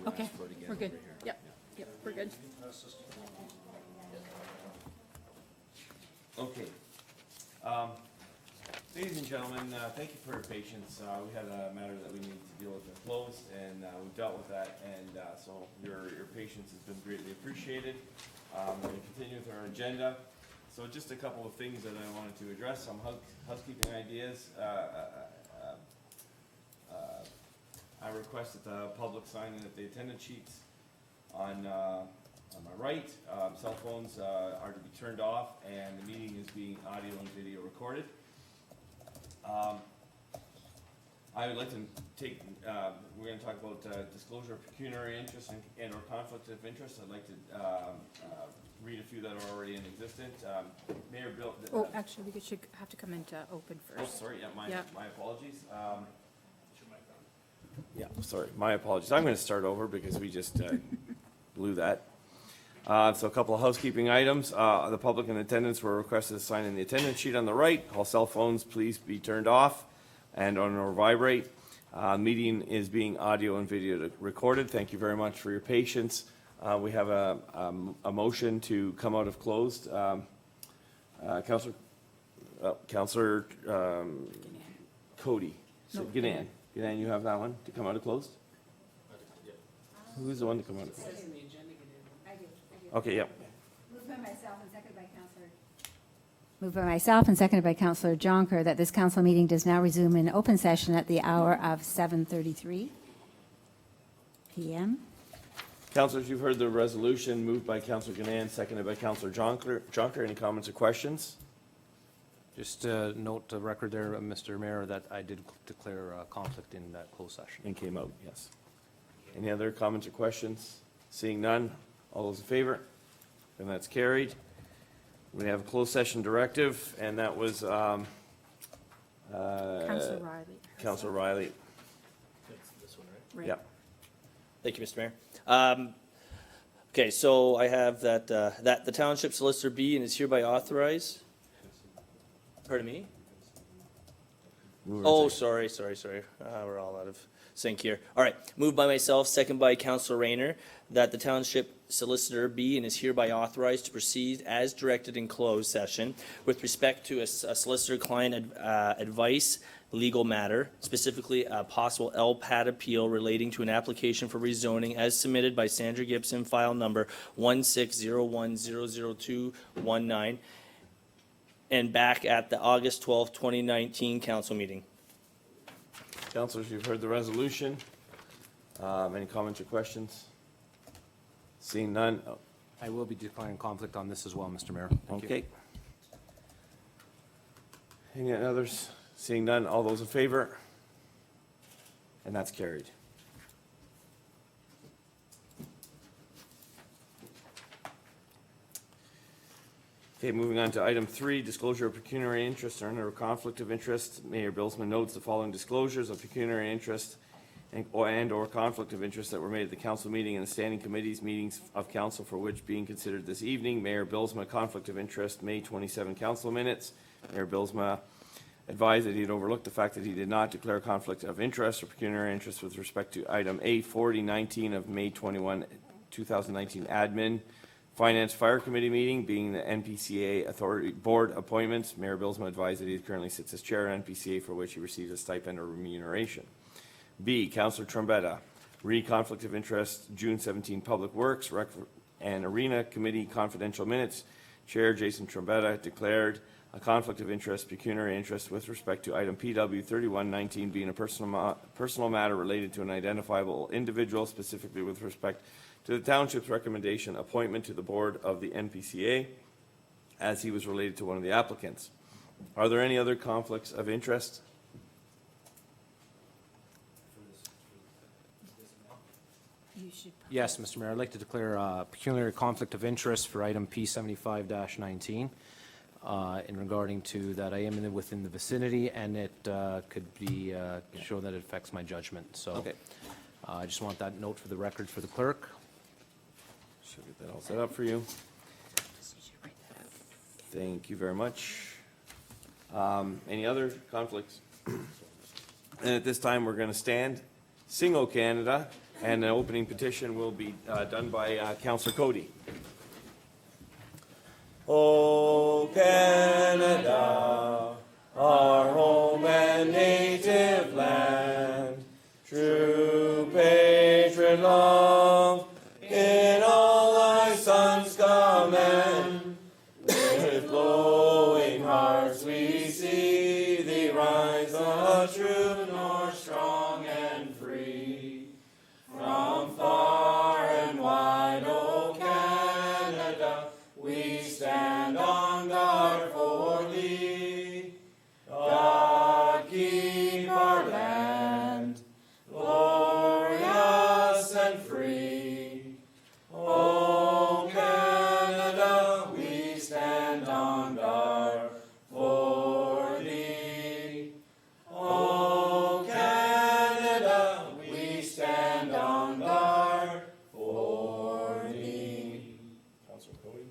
Okay, we're good. Yep, yep, we're good. Okay. Ladies and gentlemen, thank you for your patience. We had a matter that we needed to deal with and close, and we've dealt with that, and so your patience has been greatly appreciated. We're going to continue with our agenda. So just a couple of things that I wanted to address, some housekeeping ideas. I request that the public sign in at the attendance sheets on my right. Cell phones are to be turned off, and the meeting is being audio and video recorded. I would like to take, we're going to talk about disclosure of pecuniary interest and or conflict of interest. I'd like to read a few that are already in existence. Mayor Bill. Oh, actually, we should have to come into open Oh, first. sorry, yeah, my apologies. Yeah, sorry, my apologies. I'm going to start over because we just blew that. So a couple of housekeeping items. The public in attendance were requested to sign in the attendance sheet on the right. All cell phones please be turned off and on or vibrate. Meeting is being audio and video recorded. Thank you very much for your patience. We have a motion to come out of closed. Councillor Cody. No, Ganaan. Ganaan, you have that one to come out of closed? Who's the one to come out of closed? Okay, yep. Moved by myself and seconded by Councillor Jonker that this council meeting does now resume in open session at the hour of 7:33 p.m. Councillors, you've heard the resolution moved by Councillor Ganaan, seconded by Councillor Jonker. Any comments or questions? Just note the record there, Mr. Mayor, that I did declare a conflict in that closed session. And came out, yes. Any other comments or questions? Seeing none, all those in favor? And that's carried. We have a closed session directive, and that was Councillor Riley. Councillor Riley. That's this one, right? Right. Yep. Thank you, Mr. Mayor. Okay, so I have that, that the Township Solicitor be and is hereby authorized. Pardon me? Oh, sorry. We're all out of sync here. All right, moved by myself, second by Councillor Rayner, that the Township Solicitor be and is hereby authorized to proceed as directed in closed session with respect to a solicitor-client advice legal matter, specifically a possible LPAT appeal relating to an application for rezoning as submitted by Sandra Gibson, file number 1601000219, and back at the August 12th, 2019 council meeting. Councillors, you've heard the resolution. Any comments or questions? Seeing none, I will be declaring conflict on this as well, Mr. Mayor. Thank you. okay. Any others? Seeing none, all those in favor? And that's carried. Okay, moving on to item 3, disclosure of pecuniary interest or under conflict of interest. Mayor Bilsman notes the following disclosures of pecuniary interest and or conflict of interest that were made at the council meeting and the standing committees meetings of council for which being considered this evening. Mayor Bilsma, conflict of interest, May 27 council minutes. Mayor Bilsma advised that he had overlooked the fact that he did not declare conflict of interest or pecuniary interest with respect to item A4019 of May 21, 2019 admin. Finance Fire Committee meeting being the NPCA Authority Board appointments. Mayor Bilsma advised that he currently sits as chair of NPCA for which he receives a stipend or remuneration. B, Councillor Trombetta, conflict of interest, June 17 Public Works Rec and Arena Committee confidential minutes. Chair Jason Trombetta declared a conflict of interest, pecuniary interest with respect to item PW 3119 being a personal matter related to an identifiable individual, specifically with respect to the Township's recommendation appointment to the board of the NPCA as he was related to one of the applicants. Are there any other conflicts of interest? You should. Yes, Mr. Mayor, I'd like to declare a pecuniary conflict of interest for item P75-19 in regarding to that I am within the vicinity and it could be show that it affects my judgment. So Okay. I just want that note for the record for the clerk. Should get that all set up for you. Thank you very much. Any other conflicts? And at this time, we're going to stand, sing O Canada, And the opening petition will be done by Councillor Cody. O Canada, our home and native land, true patron love, in all thy sons command. With glowing hearts we see thee rise, a true north, strong and free. From far and wide, O Canada, we stand on guard for thee. God keep our land glorious and free. O Canada, we stand on guard for thee. O Canada, we stand on guard for thee. Councillor Cody.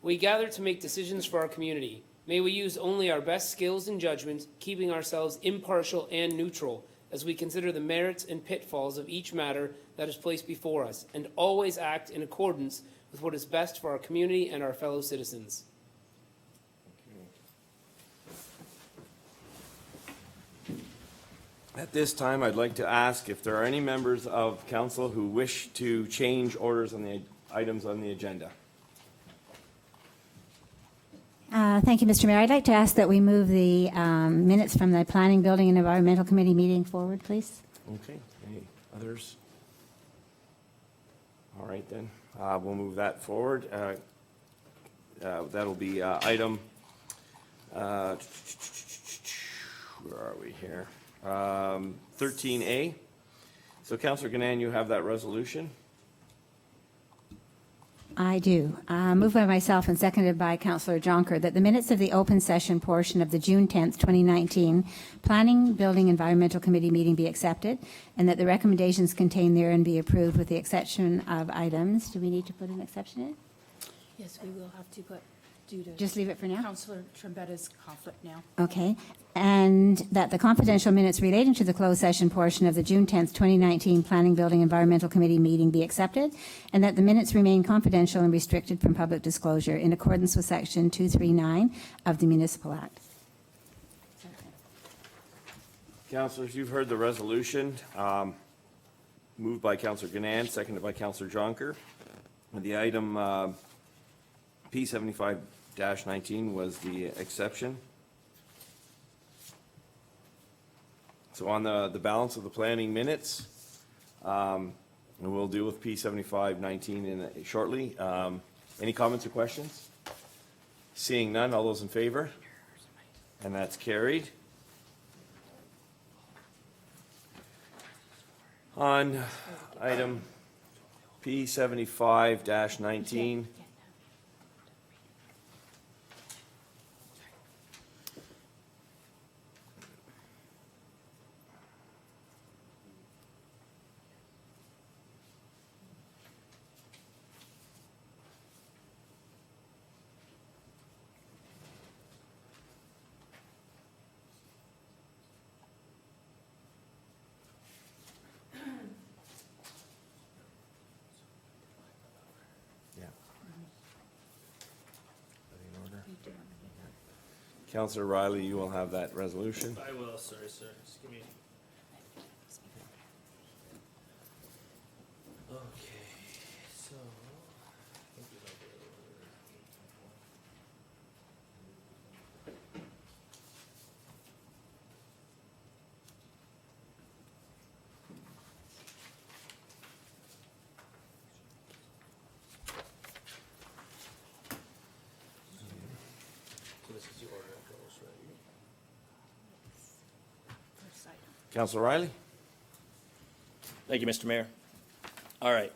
We gather to make decisions for our community. May we use only our best skills and judgment, keeping ourselves impartial and neutral as we consider the merits and pitfalls of each matter that is placed before us, and always act in accordance with what is best for our community and our fellow citizens. At this time, I'd like to ask if there are any members of council who wish to change orders on the items on the agenda. Thank you, Mr. Mayor. I'd like to ask that we move the minutes from the Planning, Building, and Environmental Committee meeting forward, please. Okay, any others? All right, then, we'll move that forward. That'll be item, where are we here? 13A. So Councillor Gannon, you have that resolution? I do. Moved by myself and seconded by Councillor Jonker that the minutes of the open session portion of the June 10th, 2019 Planning, Building, Environmental Committee meeting be accepted, and that the recommendations contained therein be approved with the exception of items. Do we need to put an exception in? Yes, we will have to, but due to Just leave it for now? Councillor Trombetta's conflict now. Okay. And that the confidential minutes relating to the closed session portion of the June 10th, 2019 Planning, Building, Environmental Committee meeting be accepted, and that the minutes remain confidential and restricted from public disclosure in accordance with Section 239 of the Municipal Act. Councillors, you've heard the resolution. Moved by Councillor Gannon, seconded by Councillor Jonker. The item P75-19 was the exception. So on the balance of the planning minutes, and we'll deal with P75-19 shortly. Any comments or questions? Seeing none, all those in favor? And that's carried. On item P75-19, Councillor Riley, you will have that resolution. I will, sorry, sir. Just give me. Okay, so. So this is the order it goes, right? First item. Councillor Riley? Thank you, Mr. Mayor. All right,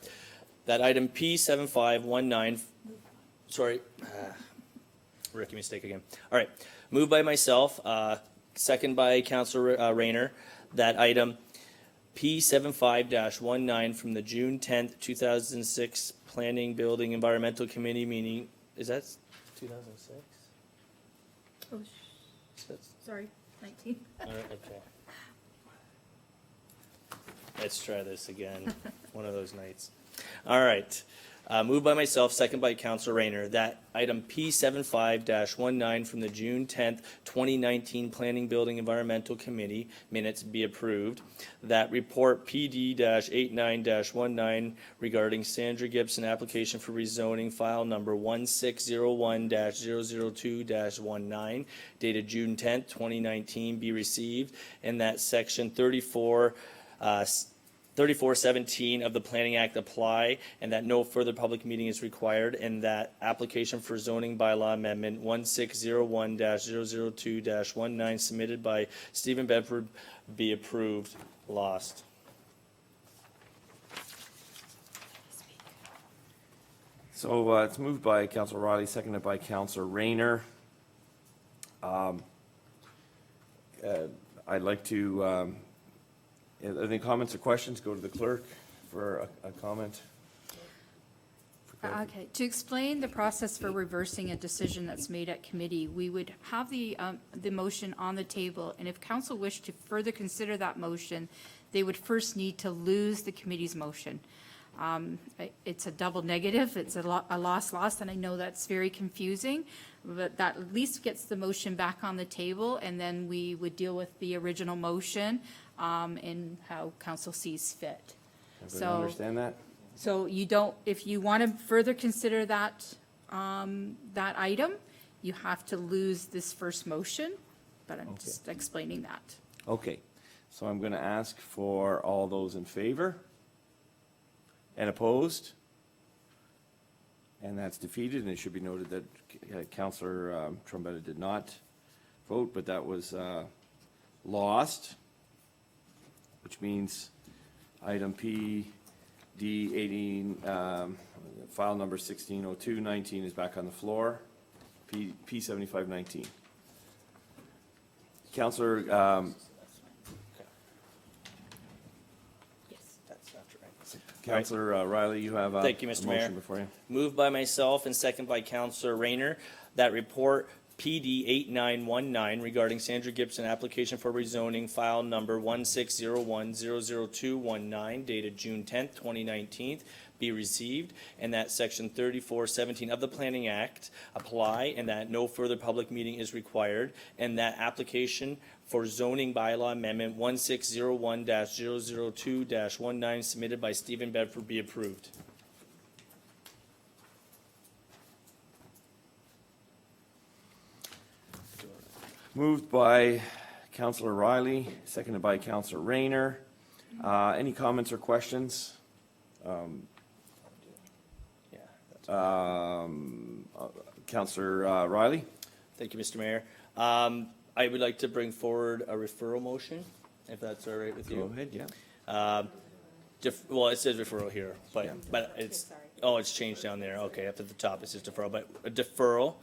that item P7519, sorry, rookie mistake again. All right, moved by myself, second by Councillor Rayner, that item P75-19 from the June 10th, 2006 Planning, Building, Environmental Committee meeting, is that 2006? Oh, sorry, 19. All right, okay. Let's try this again. One of those nights. All right. Moved by myself, second by Councilor Rayner, that item P75-19 from the June 10th, 2019 Planning, Building, Environmental Committee minutes be approved. That report PD-89-19 regarding Sandra Gibson application for rezoning, file number 1601-002-19, dated June 10th, 2019, be received, and that section 3417 of the Planning Act apply, and that no further public meeting is required, and that application for zoning bylaw amendment 1601-002-19 submitted by Stephen Bedford be approved. Lost. So it's moved by Councilor Riley, seconded by Councilor Rayner. I'd like to, any comments or questions? Go to the clerk for a comment. Okay, to explain the process for reversing a decision that's made at committee, we would have the motion on the table, and if council wished to further consider that motion, they would first need to lose the committee's motion. It's a double negative, it's a loss, and I know that's very confusing, but that at least gets the motion back on the table, and then we would deal with the original motion, and how council sees fit. Everybody understand that? So you don't, if you want to further consider that, that item, you have to lose this first motion, but I'm just explaining that. Okay, so I'm going to ask for all those in favor and opposed. And that's defeated, and it should be noted that Councillor Trombetta did not vote, but that was lost, which means item PD18, file number 160219 is back on the floor. P7519. Councillor, Yes. That's after, right? Councillor Riley, you have a Thank you, Mr. Mayor. motion before you. Moved by myself and second by Councilor Rayner, that report PD-8919 regarding Sandra Gibson application for rezoning, file number 1601-00219, dated June 10th, 2019, be received, and that section 3417 of the Planning Act apply, and that no further public meeting is required, and that application for zoning bylaw amendment 1601-002-19 submitted by Stephen Bedford be approved. Moved by Councillor Riley, seconded by Councillor Rayner. Any comments or questions? Councillor Riley? Thank you, Mr. Mayor. I would like to bring forward a referral motion, if that's all right with you. Go ahead, yeah. Well, it says referral here, but it's, oh, it's changed down there. Okay, up at the top it says deferral, but a deferral.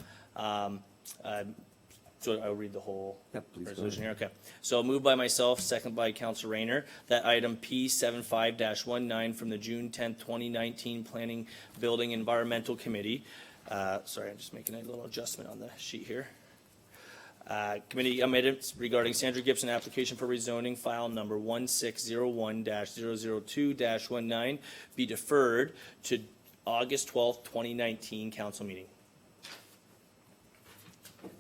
So I'll read the whole Yep, please go resolution here. Okay. So moved by myself, second by Councilor Rayner, that item P75-19 from the June 10th, 2019 Planning, Building, Environmental Committee. Sorry, I'm just making a little adjustment on the sheet here. Committee amendments regarding Sandra Gibson application for rezoning, file number 1601-002-19, be deferred to August 12th, 2019 council meeting.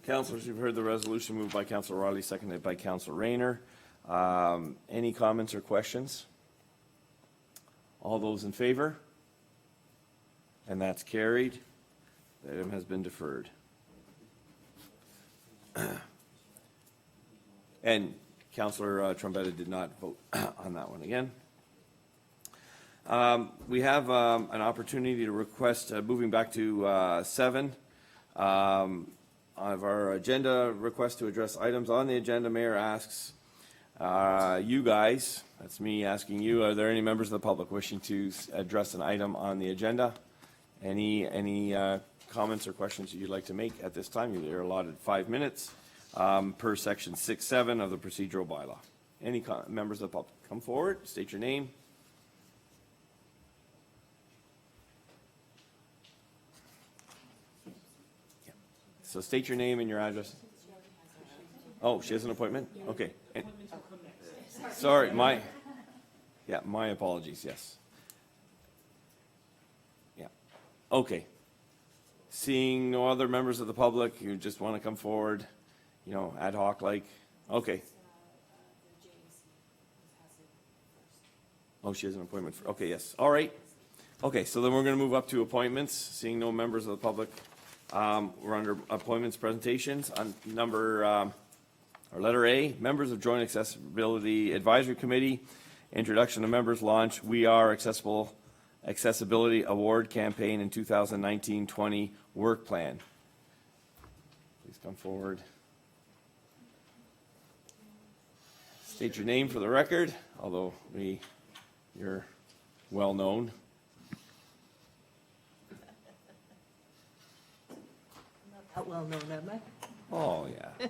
Councillors, you've heard the resolution moved by Councillor Riley, seconded by Councillor Rayner. Any comments or questions? All those in favor? And that's carried. The item has been deferred. And Councillor Trombetta did not vote on that one again. We have an opportunity to request, moving back to 7, of our agenda, request to address items on the agenda. Mayor asks you guys, that's me asking you, are there any members of the public wishing to address an item on the agenda? Any comments or questions that you'd like to make at this time? You're allotted 5 minutes per section 6.7 of the procedural bylaw. Any members of the public, come forward, state your name. So state your name and your address. Oh, she has an appointment? Okay. Sorry, Yeah, my apologies, yes. Yeah, okay. Seeing no other members of the public who just want to come forward, you know, ad hoc like, okay. Oh, she has an appointment for, okay, yes, all right. Okay, so then we're going to move up to appointments, seeing no members of the public. We're under appointments presentations on number, or letter A, members of Joint Accessibility Advisory Committee, introduction to members, launch We Are Accessibility Award Campaign in 2019-20 Work Plan. Please come forward. State your name for the record, although you're well-known. Not that well known, am I? Oh, yeah.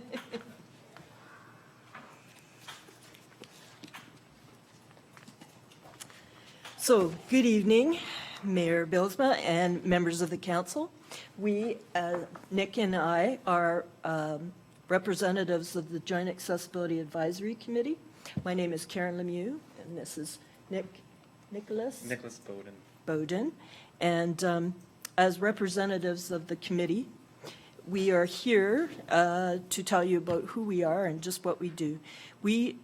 So, good evening, Mayor Bilsma and members of the council. We, Nick and I, are representatives of the Joint Accessibility Advisory Committee. My name is Karen Lemieux, and this is Nicholas Bowden. And as representatives of the committee, we are here to tell you about who we are and just what we do. We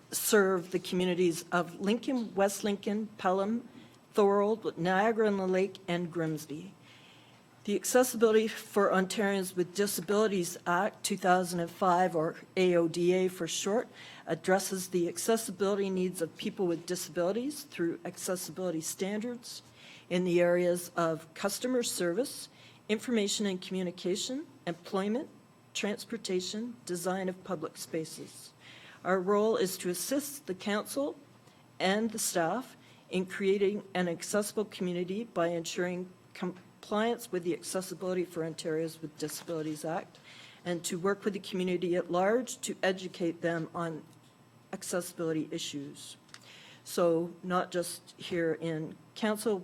serve the communities of Lincoln, West Lincoln, Pelham, Thorold, Niagara-on-the-Lake, and Grimsby. The Accessibility for Ontarians with Disabilities Act 2005, or AODA for short, addresses the accessibility needs of people with disabilities through accessibility standards in the areas of customer service, information and communication, employment, transportation, design of public spaces. Our role is to assist the council and the staff in creating an accessible community by ensuring compliance with the Accessibility for Ontarians with Disabilities Act, and to work with the community at large to educate them on accessibility issues. So not just here in council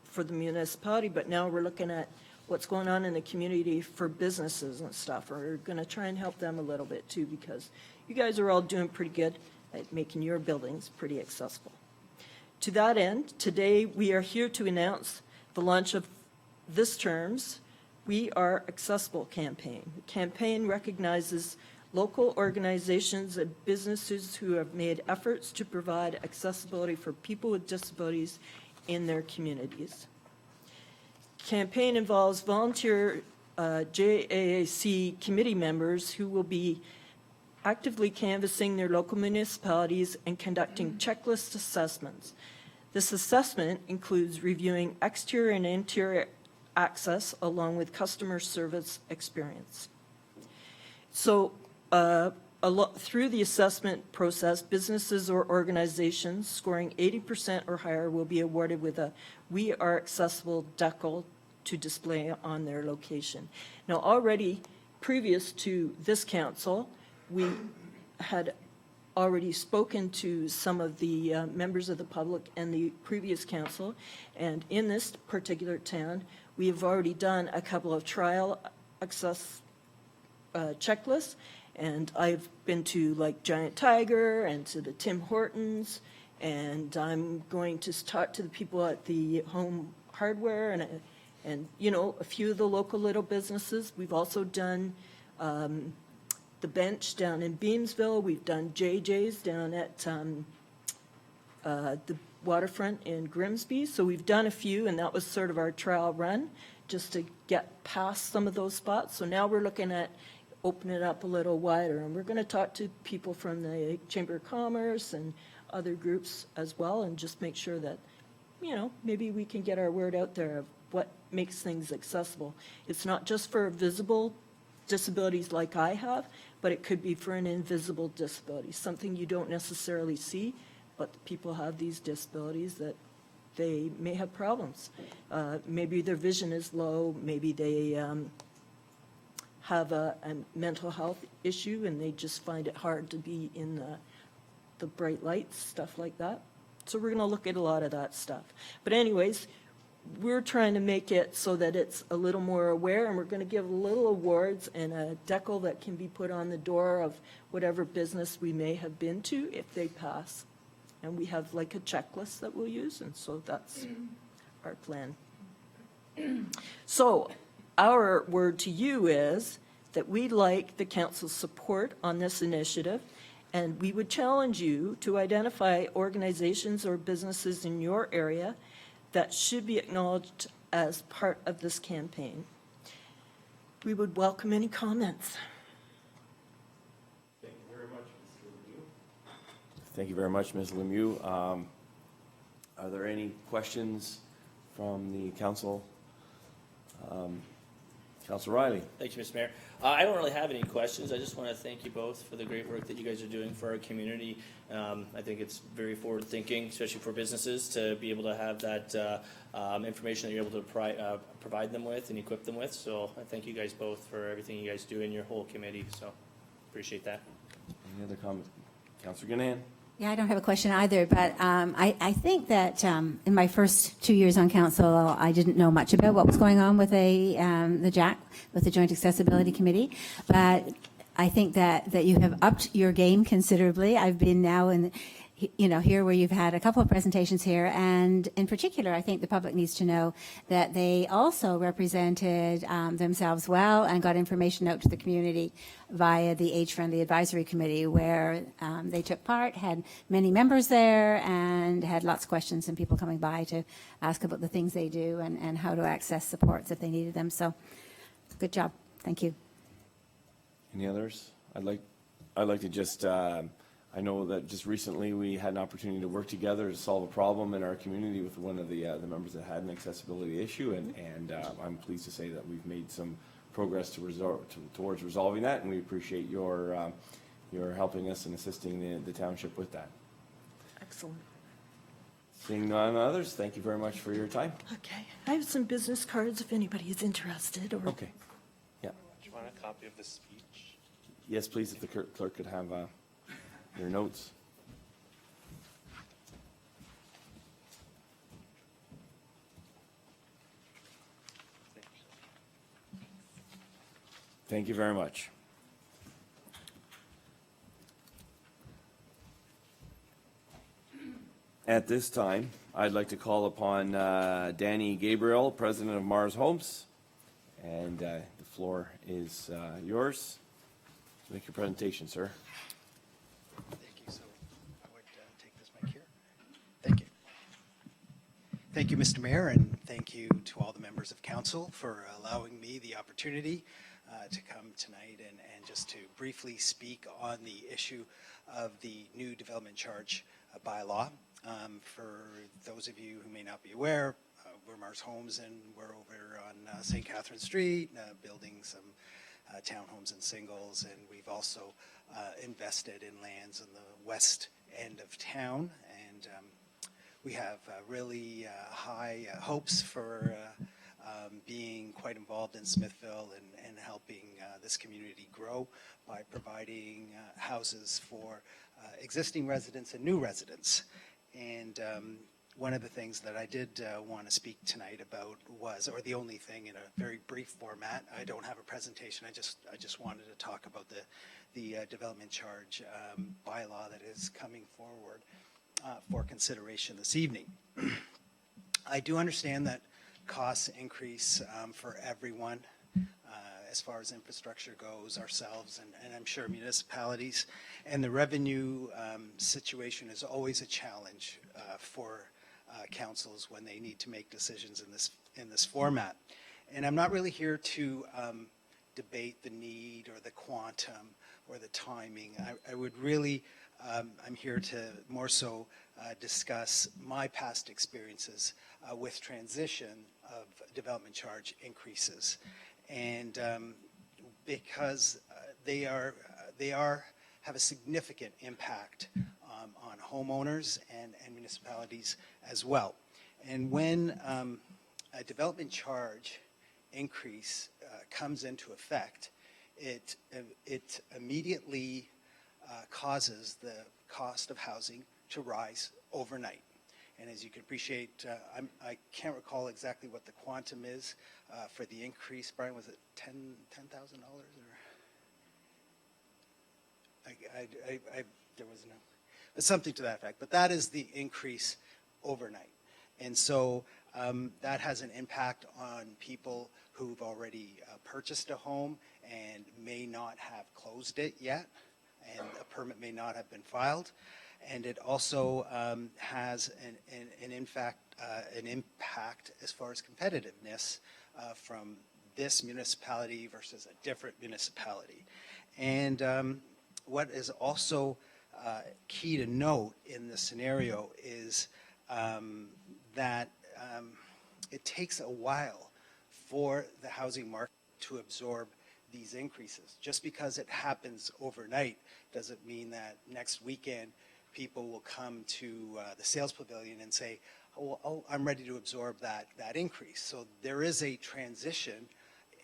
for the municipality, but now we're looking at what's going on in the community for businesses and stuff. We're going to try and help them a little bit too, because you guys are all doing pretty good at making your buildings pretty accessible. To that end, today we are here to announce the launch of this term's We Are Accessible campaign. The campaign recognizes local organizations and businesses who have made efforts to provide accessibility for people with disabilities in their communities. Campaign involves volunteer JAAC committee members who will be actively canvassing their local municipalities and conducting checklist assessments. This assessment includes reviewing exterior and interior access along with customer service experience. So through the assessment process, businesses or organizations scoring 80% or higher will be awarded with a We Are Accessible decal to display on their location. Now, already previous to this council, we had already spoken to some of the members of the public and the previous council, and in this particular town, we have already done a couple of trial access checklists, and I've been to like Giant Tiger and to the Tim Hortons, and I'm going to talk to the people at the Home Hardware and you know, a few of the local little businesses. We've also done the Bench down in Beamsville. We've done JJ's down at the waterfront in Grimsby. So we've done a few, and that was sort of our trial run just to get past some of those spots. So now we're looking at opening it up a little wider, and we're going to talk to people from the Chamber of Commerce and other groups as well, and just make sure that, you know, maybe we can get our word out there of what makes things accessible. It's not just for visible disabilities like I have, but it could be for an invisible disability, something you don't necessarily see, but people have these disabilities that they may have problems. Maybe their vision is low, maybe they have a mental health issue and they just find it hard to be in the bright lights, stuff like that. So we're going to look at a lot of that stuff. But anyways, we're trying to make it so that it's a little more aware, and we're going to give little awards and a decal that can be put on the door of whatever business we may have been to if they pass. And we have like a checklist that we'll use, and so that's our plan. So our word to you is that we'd like the council's support on this initiative, and we would challenge you to identify organizations or businesses in your area that should be acknowledged as part of this campaign. We would welcome any comments. Thank you very much, Ms. Lemieux. Are there any questions from the council? Councilor Riley? Thank you, Mr. Mayor. I don't really have any questions. I just want to thank you both for the great work that you guys are doing for our community. I think it's very forward-thinking, especially for businesses, to be able to have that information that you're able to provide them with and equip them with. So I thank you guys both for everything you guys do in your whole committee. So appreciate that. Any other comments? Councilor Ganahan? Yeah, I don't have a question either, but I think that in my first 2 years on council, I didn't know much about what was going on with the JAC, with the Joint Accessibility Committee. But I think that you have upped your game considerably. I've been now in, here where you've had a couple of presentations here, and in particular, I think the public needs to know that they also represented themselves well and got information out to the community via the Age-Friendly Advisory Committee, where they took part, had many members there, and had lots of questions and people coming by to ask about the things they do and how to access supports if they needed them. So, good job. Thank you. Any others? I'd like to just, I know that just recently we had an opportunity to work together to solve a problem in our community with one of the members that had an accessibility issue, and I'm pleased to say that we've made some progress towards resolving that, and we appreciate your helping us and assisting the township with that. Excellent. Seeing none others, thank you very much for your time. Okay. I have some business cards if anybody is interested. Or Okay. Yeah. Do you want a copy of the speech? Yes, please, if the clerk could have your notes. Thank you very much. At this time, I'd like to call upon Danny Gabriel, President of Mars Homes, and the floor is yours. Make your presentation, sir. Thank you. So I would take this mic here. Thank you. Thank you, Mr. Mayor, and thank you to all the members of council for allowing me the opportunity to come tonight and just to briefly speak on the issue of the new development charge bylaw. For those of you who may not be aware, we're Mars Homes, and we're over on St. Catherine Street, building some townhomes and singles, and we've also invested in lands in the west end of town, and we have really high hopes for being quite involved in Smithville and helping this community grow by providing houses for existing residents and new residents. And one of the things that I did want to speak tonight about was, or the only thing in a very brief format, I don't have a presentation, I just wanted to talk about the development charge bylaw that is coming forward for consideration this evening. I do understand that costs increase for everyone as far as infrastructure goes, ourselves, and I'm sure municipalities, and the revenue situation is always a challenge for councils when they need to make decisions in this format. And I'm not really here to debate the need or the quantum or the timing. I would really, I'm here to more so discuss my past experiences with transition of development charge increases. And because they have a significant impact on homeowners and municipalities as well. And when a development charge increase comes into effect, it immediately causes the cost of housing to rise overnight. And as you can appreciate, I can't recall exactly what the quantum is for the increase. Brian, was it $10,000 or? There was no, something to that effect, but that is the increase overnight. And so that has an impact on people who've already purchased a home and may not have closed it yet, and a permit may not have been filed. And it also has an impact as far as competitiveness from this municipality versus a different municipality. And what is also key to note in this scenario is that it takes a while for the housing market to absorb these increases. Just because it happens overnight doesn't mean that next weekend people will come to the sales pavilion and say, oh, I'm ready to absorb that increase. So there is a transition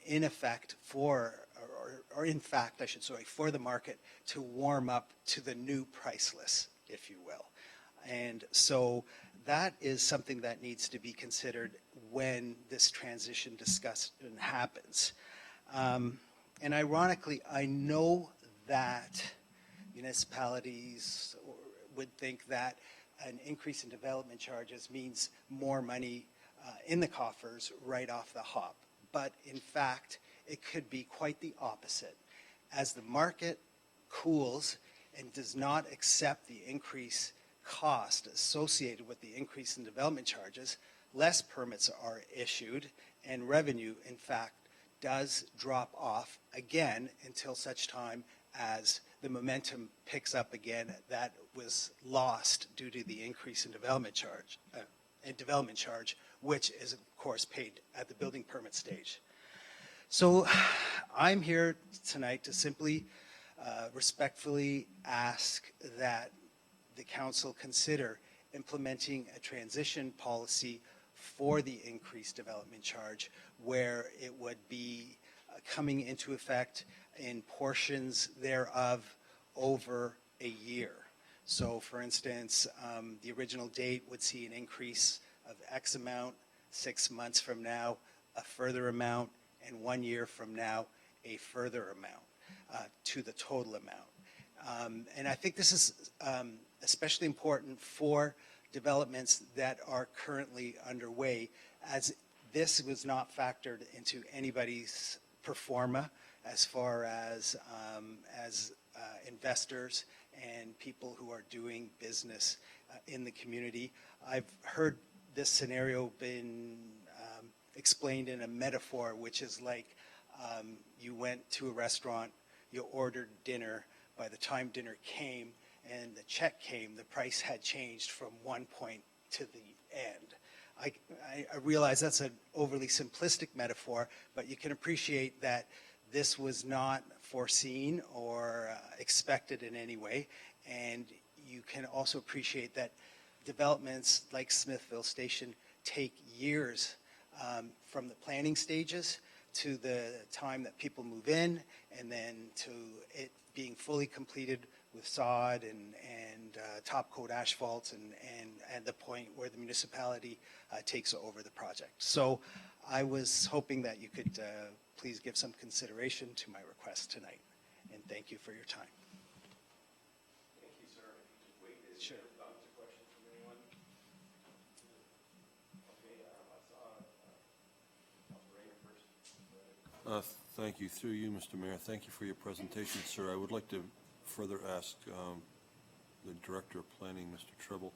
in effect for the market to warm up to the new price list, if you will. And so that is something that needs to be considered when this transition discussion happens. And ironically, I know that municipalities would think that an increase in development charges means more money in the coffers right off the hop. But in fact, it could be quite the opposite. As the market cools and does not accept the increase cost associated with the increase in development charges, less permits are issued, and revenue, in fact, does drop off again until such time as the momentum picks up again that was lost due to the increase in development charge, which is, of course, paid at the building permit stage. So I'm here tonight to simply respectfully ask that the council consider implementing a transition policy for the increased development charge, where it would be coming into effect in portions thereof over a year. So for instance, the original date would see an increase of X amount, 6 months from now, a further amount, and 1 year from now, a further amount to the total amount. And I think this is especially important for developments that are currently underway, as this was not factored into anybody's pro forma as far as investors and people who are doing business in the community. I've heard this scenario been explained in a metaphor, which is like you went to a restaurant, you ordered dinner, by the time dinner came and the check came, the price had changed from one point to the end. I realize that's an overly simplistic metaphor, but you can appreciate that this was not foreseen or expected in any way. And you can also appreciate that developments like Smithville Station take years from the planning stages to the time that people move in, and then to it being fully completed with sod and top coat asphalt and the point where the municipality takes over the project. So I was hoping that you could please give some consideration to my request tonight, and thank you for your time. Thank you, sir. If you just wait, is Sure. there thoughts or questions from anyone? Okay, I saw Councilor Rayner first. Thank you. Through you, Mr. Mayor, thank you for your presentation, sir. I would like to further ask the Director of Planning, Mr. Treble,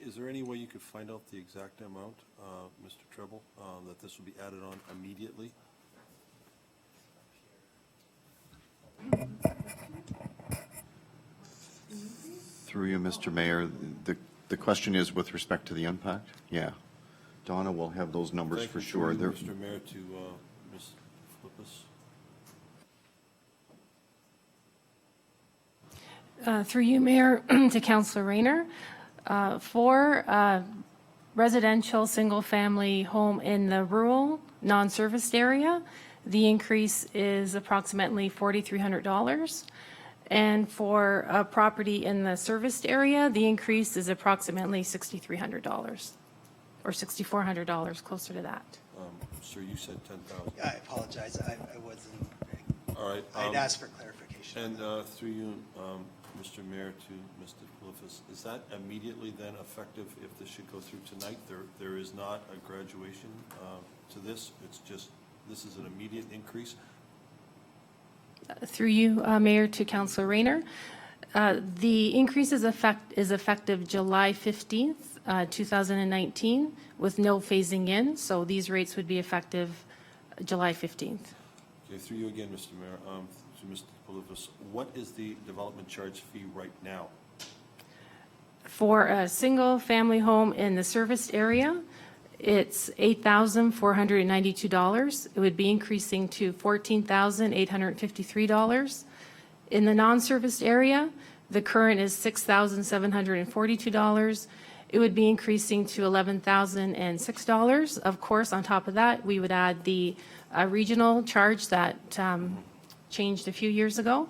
is there any way you could find out the exact amount, Mr. Treble, that this will be added on immediately? Through you, Mr. Mayor, the question is with respect to the impact? Yeah. Donna will have those numbers Thank for you. sure. Through you, They're- Mr. Mayor, to Ms. Flippus. Through you, Mayor, to Councillor Rayner. For residential single-family home in the rural, non-serviced area, the increase is approximately $4,300. And for a property in the serviced area, the increase is approximately $6,300 or $6,400, closer to that. Sir, you said 10,000. I apologize, I wasn't, All right. I'd asked for clarification. And through you, Mr. Mayor, to Mr. Kalifas, is that immediately then effective if this should go through tonight? There is not a graduation to this? It's just, this is an immediate increase? Through you, Mayor, to Councilor Rayner. The increase is effective July 15th, 2019, with no phasing in, so these rates would be effective July 15th. Okay, through you again, Mr. Mayor, to Mr. Kalifas, what is the development charge fee right now? For a single-family home in the serviced area, it's $8,492. It would be increasing to $14,853. In the non-serviced area, the current is $6,742. It would be increasing to $11,006. Of course, on top of that, we would add the regional charge that changed a few years ago.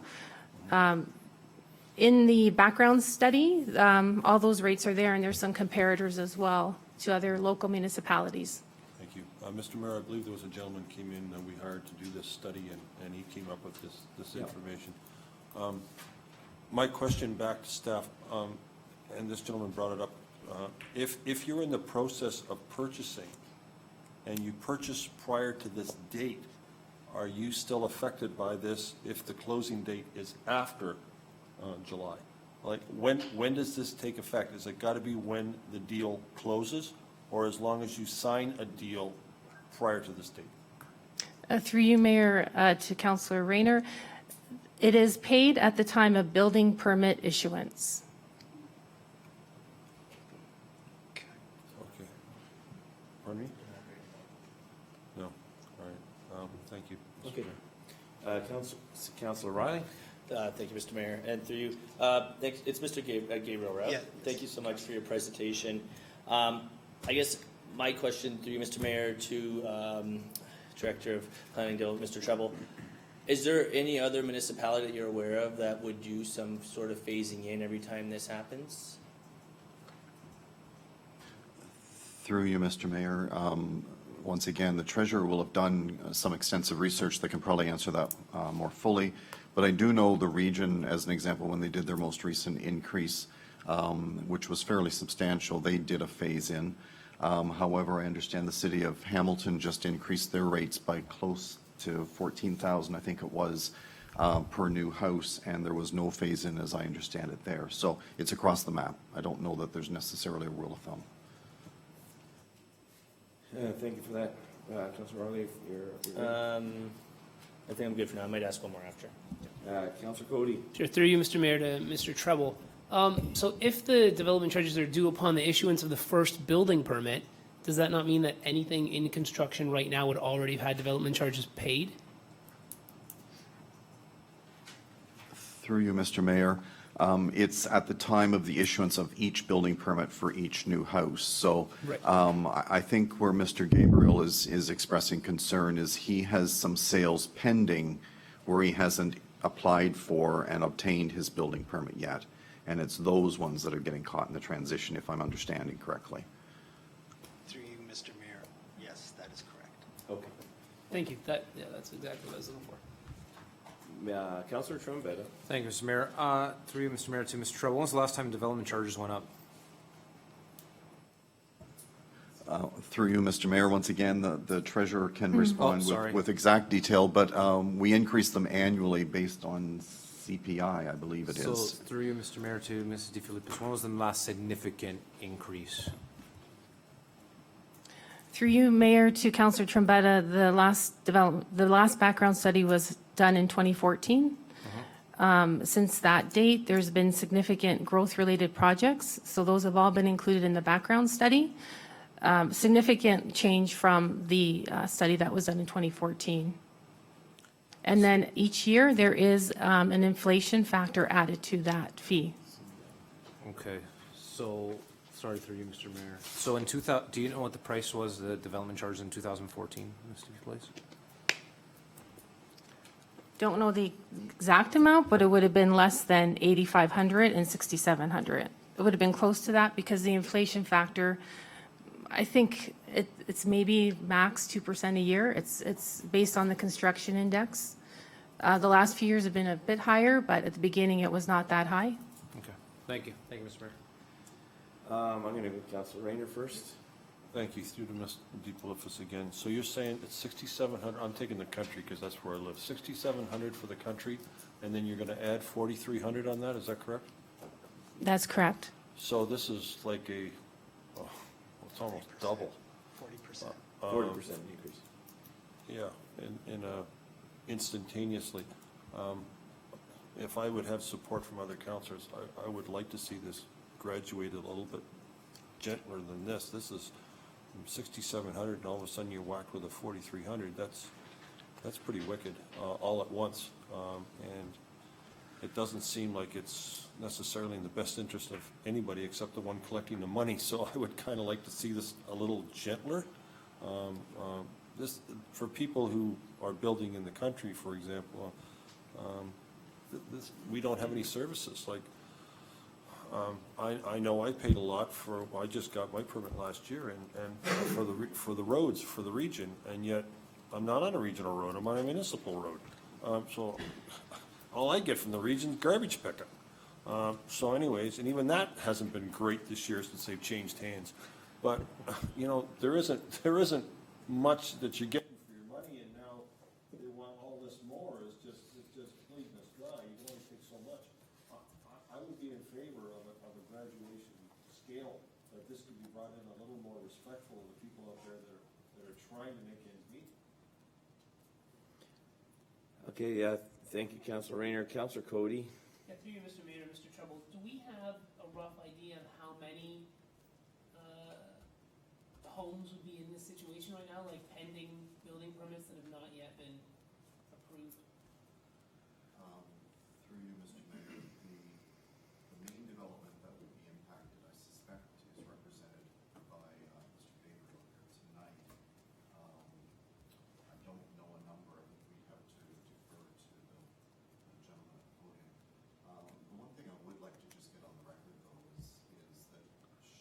In the background study, all those rates are there, and there's some comparators as well to other local municipalities. Thank you. Mr. Mayor, I believe there was a gentleman came in that we hired to do this study, and he came up with this information. My question back to staff, and this gentleman brought it up, if you're in the process of purchasing and you purchase prior to this date, are you still affected by this if the closing date is after July? Like, when does this take effect? Is it got to be when the deal closes, or as long as you sign a deal prior to this date? Through you, Mayor, to Councilor Rayner, it is paid at the time of building permit issuance. Okay. Pardon me? No. All right. Thank you. Mr. Okay. Mayor. Councilor Riley? Thank you, Mr. Mayor, and through you, it's Mr. Gabriel, right? Yeah. Thank you so much for your presentation. I guess my question through you, Mr. Mayor, to Director of Planning, Mr. Treble, is there any other municipality that you're aware of that would do some sort of phasing in every time this happens? Through you, Mr. Mayor, once again, the treasurer will have done some extensive research that can probably answer that more fully. But I do know the region, as an example, when they did their most recent increase, which was fairly substantial, they did a phase-in. However, I understand the city of Hamilton just increased their rates by close to 14,000, I think it was, per new house, and there was no phase-in, as I understand it, there. So it's across the map. I don't know that there's necessarily a rule of thumb. Thank you for that. Councilor Riley, if you're I think I'm good for now. I might ask one more after. Councilor Cody? Sure, through you, Mr. Mayor, to Mr. Treble. So if the development charges are due upon the issuance of the first building permit, does that not mean that anything in construction right now would already have had development charges paid? Through you, Mr. Mayor, it's at the time of the issuance of each building permit for each new house. So Right. I think where Mr. Gabriel is expressing concern is he has some sales pending where he hasn't applied for and obtained his building permit yet. And it's those ones that are getting caught in the transition, if I'm understanding correctly. Through you, Mr. Mayor, yes, that is correct. Okay. Thank you. That's exactly what I was looking for. Councilor Trombetta? Thank you, Mr. Mayor. Through you, Mr. Mayor, to Mr. Treble, when was the last time development charges went up? Through you, Mr. Mayor, once again, the treasurer can respond sorry. with exact detail, but we increase them annually based on CPI, I believe it So is. through you, Mr. Mayor, to Mrs. DeFilippis, when was the last significant increase? Through you, Mayor, to Councilor Trombetta, the last background study was done in 2014. Since that date, there's been significant growth-related projects, so those have all been included in the background study. Significant change from the study that was done in 2014. And then each year, there is an inflation factor added to that fee. Okay, so, sorry, through you, Mr. Mayor. So in 2000, do you know what the price was, the development charge in 2014, Mr. DeFilippis? don't know the exact amount, but it would have been less than 8,500 and 6,700. It would have been close to that because the inflation factor, I think it's maybe max 2% a year. It's based on the construction index. The last few years have been a bit higher, but at the beginning, it was not that high. Okay, thank you. Thank you, Mr. Mayor. I'm going to go with Councilor Rayner first. Thank you, through to Ms. DePolifus again. So you're saying it's 6,700, I'm taking the country because that's where I live, 6,700 for the country, and then you're going to add 4,300 on that, is that correct? That's correct. So this is like it's almost double. 40%. 40% increase. Yeah, instantaneously. If I would have support from other councillors, I would like to see this graduated a little bit gentler than this. This is 6,700 and all of a sudden you're whacked with a 4,300. That's pretty wicked, all at once. And it doesn't seem like it's necessarily in the best interest of anybody except the one collecting the money. So I would kind of like to see this a little gentler. This, for people who are building in the country, for example, we don't have any services. Like, I know I paid a lot I just got my permit last year and for the roads, for the region, and yet I'm not on a regional road, I'm on a municipal road. So all I get from the region is garbage pickup. So anyways, and even that hasn't been great this year since they've changed hands. But, you know, there isn't much that you're getting for your money, and now they want all this more. It's just bleeding us dry. You can only take so much. I would be in favor of a graduation scale, that this could be brought in a little more respectful of the people out there that are trying to make ends meet. Okay, thank you, Councilor Rayner. Councilor Cody. Yeah, through you, Mr. Mayor, Mr. Trouble, do we have a rough idea of how many homes would be in this situation right now, like pending building permits that have not yet been approved? Through you, Mr. Mayor, the main development that would be impacted, I suspect, is represented by Mr. Gabriel here tonight. I don't know a number. I think we have to defer to the gentleman at the podium. The one thing I would like to just get on the record, though, is that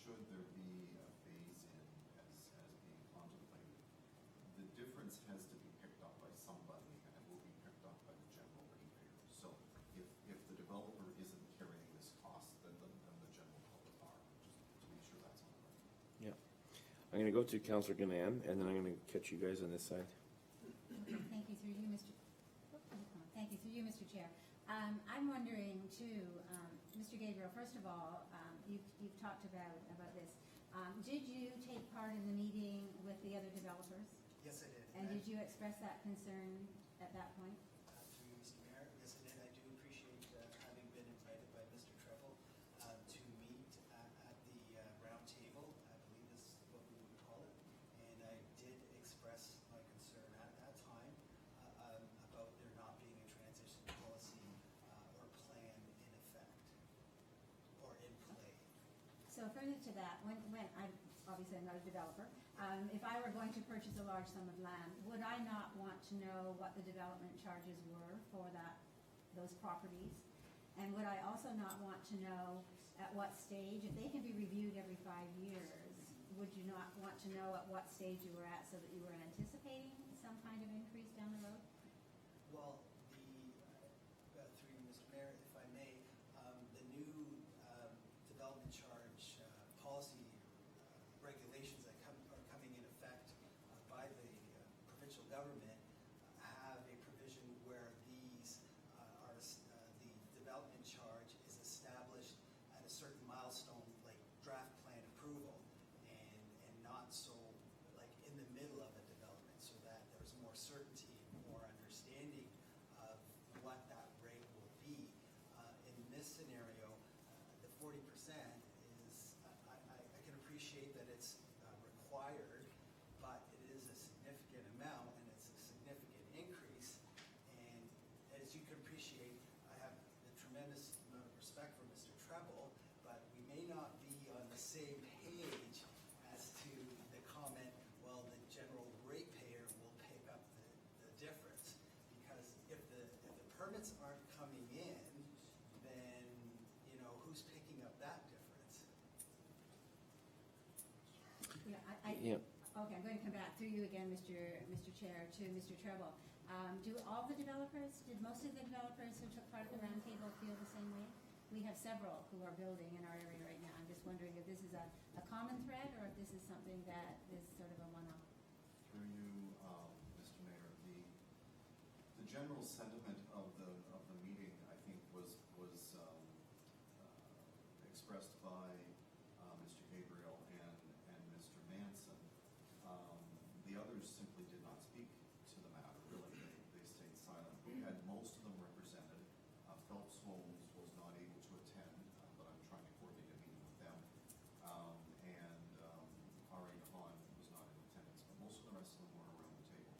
should there be a phase-in as being contemplated, the difference has to be picked up by somebody, and it will be picked up by the general ratepayer. So if the developer isn't carrying this cost, then the general public are, just to make sure that's on the record. Yeah. I'm going to go to Councilor Ganam, and then I'm going to catch you guys on this side. Thank you, through you, Mr. Thank you, through you, Mr. Chair. I'm wondering too, Mr. Gabriel, first of all, you've talked about this. Did you take part in the meeting with the other developers? Yes, I did. And did you express that concern at that point? Through you, Mr. Mayor, yes, I did. I do appreciate having been invited by Mr. Treble to meet at the round table, I believe is what we would call it. And I did express my concern at that time about there not being a transition policy or plan in effect or in play. So further to that, when obviously I'm not a developer, if I were going to purchase a large sum of land, would I not want to know what the development charges were for those properties? And would I also not want to know at what stage, if they can be reviewed every 5 years, would you not want to know at what stage you were at so that you were anticipating some kind of increase down the road? Well, through you, Mr. Mayor, if I may, the new development charge policy regulations that are coming in effect by the provincial government have a provision where these the development charge is established at a certain milestone, like draft plan approval, and not so like in the middle of a development, so that there's more certainty, more understanding of what that rate will be. In this scenario, the 40% is, I can appreciate that it's required, but it is a significant amount and it's a significant increase. And as you can appreciate, I have a tremendous amount of respect for Mr. Treble, but we may not be on the same page as to the comment, well, the general ratepayer will pick up the difference. Because if Yeah. Okay, I'm going to come back through you again, Mr. Chair, to Mr. Treble. Do all the developers, did most of the developers who took part of the roundtable feel the same way? We have several who are building in our area right now. I'm just wondering if this is a common thread or if this is something that is sort of a one-off. Through you, Mr. Mayor, the general sentiment of the meeting, I think, was expressed by Mr. Gabriel and Mr. Manson. The others simply did not speak to the matter, really. They stayed silent. We had most of them represented. Phelps Homes was not able to attend, but I'm trying to coordinate a meeting with them. And R.A. Khan was not in attendance, but most of the rest of them were around the table.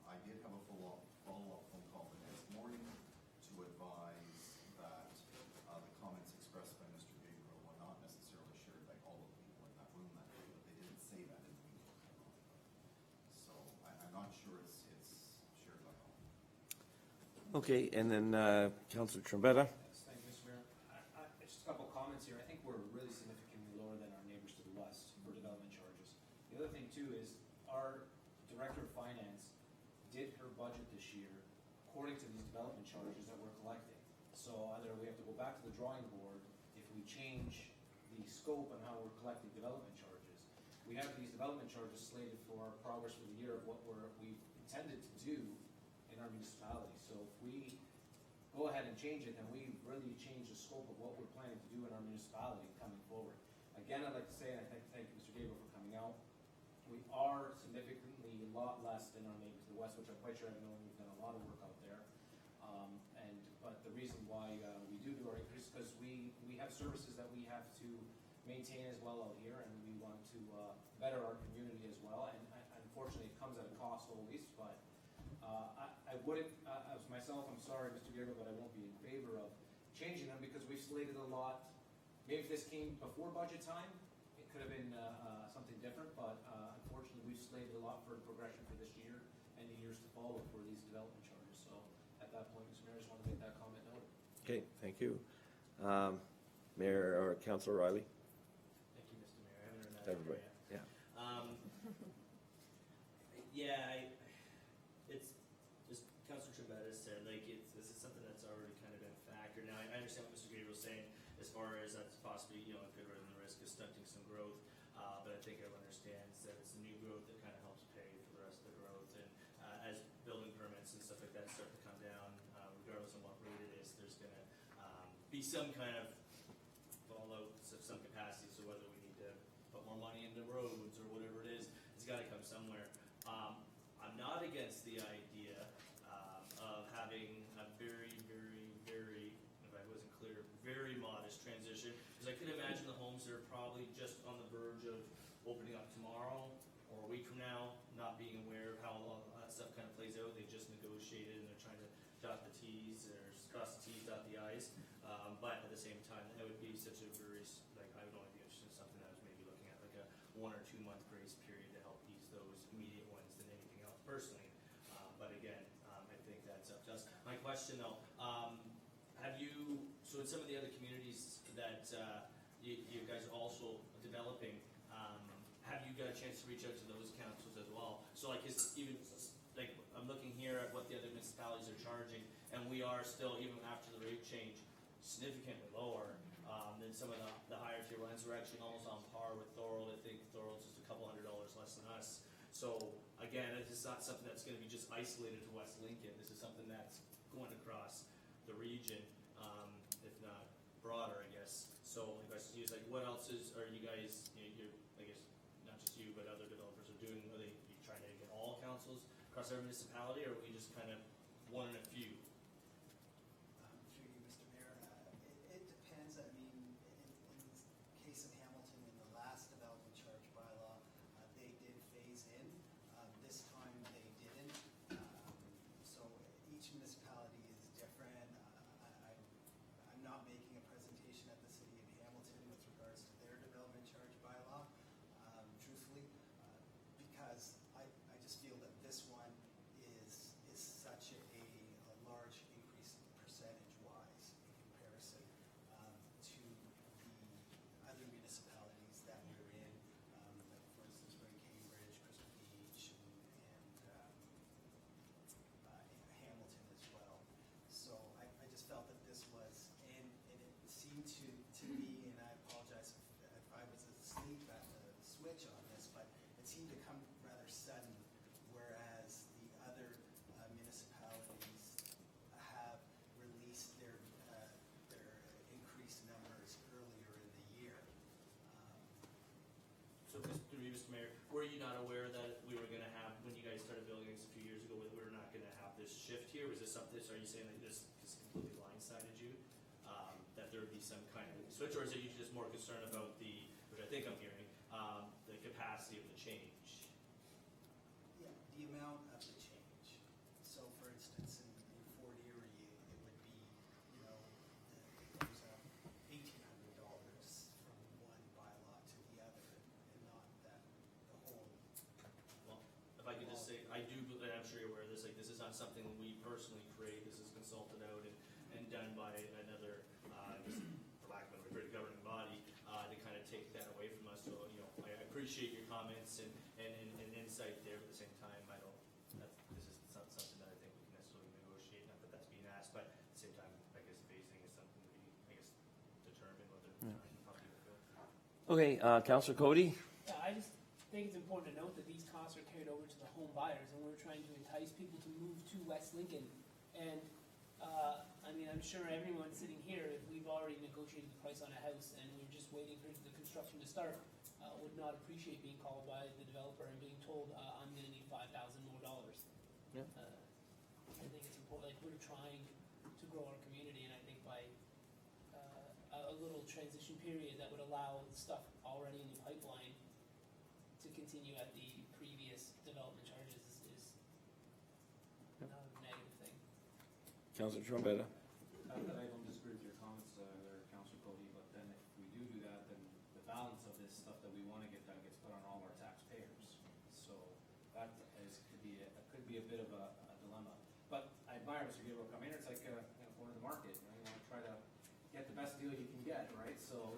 I did have a follow-up phone call the next morning to advise that the comments expressed by Mr. Gabriel were not necessarily shared by all of the people in that room that day, but they didn't say that in the meeting. So I'm not sure it's shared by all. Okay, and then Councillor Trombetta. Thank you, Mr. Mayor. Just a couple comments here. I think we're really significantly lower than our neighbors to the west for development charges. The other thing too is our Director of Finance did her budget this year according to these development charges that we're collecting. So either we have to go back to the drawing board if we change the scope on how we're collecting development charges. We have these development charges slated for our progress for the year of what we've intended to do in our municipality. So if we go ahead and change it, then we really change the scope of what we're planning to do in our municipality coming forward. Again, I'd like to say, and I thank you, Mr. Gabriel, for coming out. We are significantly a lot less than our neighbors to the west, which I'm quite sure I've known we've done a lot of work out there. But the reason why we do our increase is because we have services that we have to maintain as well out here, and we want to better our community as well. And unfortunately, it comes at a cost always, but I wouldn't, as myself, I'm sorry, Mr. Gabriel, but I won't be in favor of changing them because we've slated a lot. Maybe if this came before budget time, it could have been something different, but unfortunately, we've slated a lot for progression for this year and the years to follow for these development charges. So at that point, Mr. Mayor, I just want to make that comment noted. Okay, thank you. Mayor or Councillor Riley? Thank you, Mr. Mayor. I haven't heard that Everybody, before yet. yeah. It's just Councilor Trombetta said, like, this is something that's already kind of been factored. Now, I understand what Mr. Gabriel's saying as far as that's possibly, a good run the risk of stunting some growth. But I think everyone understands that it's the new growth that kind of helps pay for the rest of the growth. And as building permits and stuff like that start to come down, regardless of what rate it is, there's going to be some kind of fallout of some capacity. So whether we need to put more money into roads or whatever it is, it's got to come somewhere. I'm not against the idea of having a very, very, very, if I wasn't clear, very modest transition. Because I could imagine the homes that are probably just on the verge of opening up tomorrow or a week from now, not being aware of how all that stuff kind of plays out. They just negotiated and they're trying to dot the T's or cross the T's, dot the I's. But at the same time, that would be such a very, I would only be interested in something that I was maybe looking at like a 1 or 2 month grace period to help ease those immediate ones than anything else personally. But again, I think that's up to us. My question though, so in some of the other communities that you guys are also developing, have you got a chance to reach out to those councils as well? So I'm looking here at what the other municipalities are charging, and we are still, even after the rate change, significantly lower than some of the higher tier ones. We're actually almost on par with Thorold. I think Thorold's just a couple $100 less than us. So again, this is not something that's going to be just isolated to West Lincoln. This is something that's going across the region, if not broader, I guess. So the question is, what else are you guys, I guess, not just you, but other developers are doing? Are they trying to get all councils across our municipality, or are we just kind of one in a few? Through you, Mr. Mayor, it depends. I mean, in the case of Hamilton, in the last development charge bylaw, they did phase in. This time they didn't. So each municipality is different. I'm not making a presentation at the City of Hamilton with regards to their development charge bylaw, truthfully, because I just feel that this one is such a large Mayor, were you not aware that we were gonna have, when you guys started building this a few years ago, that we were not gonna have this shift here? Was this something, so are you saying that this just completely blindsided you? That there would be some kind of switch, or is it you just more concerned about the, which I think I'm hearing, the capacity of the change? Yeah, the amount of the change. So for instance, in Fort Erie, it would be, you know, there's $1,800 from one bylaw to the other, and not that the whole. Well, if I could just say, I do, and I'm sure you're aware of this, like, this is not something we personally create, this is consulted out and done by another, just for lack of a better governing body, to kind of take that away from us. So, you know, I appreciate your comments and insight there, but at the same time, this is not something that I think we can necessarily negotiate, not that that's being asked, but at the same time, I guess phasing is something to be, I guess, determined whether, how people feel. Okay, Councillor Cody? Yeah, I just think it's important to note that these costs are carried over to the home buyers, and we're trying to entice people to move to West Lincoln. And, I mean, I'm sure everyone sitting here, if we've already negotiated the price on a house and we're just waiting for the construction to start, would not appreciate being called by the developer and being told, I'm gonna need $5,000 more. Yeah. I think it's important, like, we're trying to grow our community, and I think by a little transition period that would allow stuff already in the pipeline to continue at the previous development charges is not a negative thing. Councillor Trombetta? I don't disagree with your comments there, Councillor Cody, but then if we do that, then the balance of this stuff that we want to get done gets put on all our taxpayers. So that could be a bit of a dilemma. But I admire Mr. Gabriel coming in. It's like going to the market. You want to try to get the best deal you can get, right? So,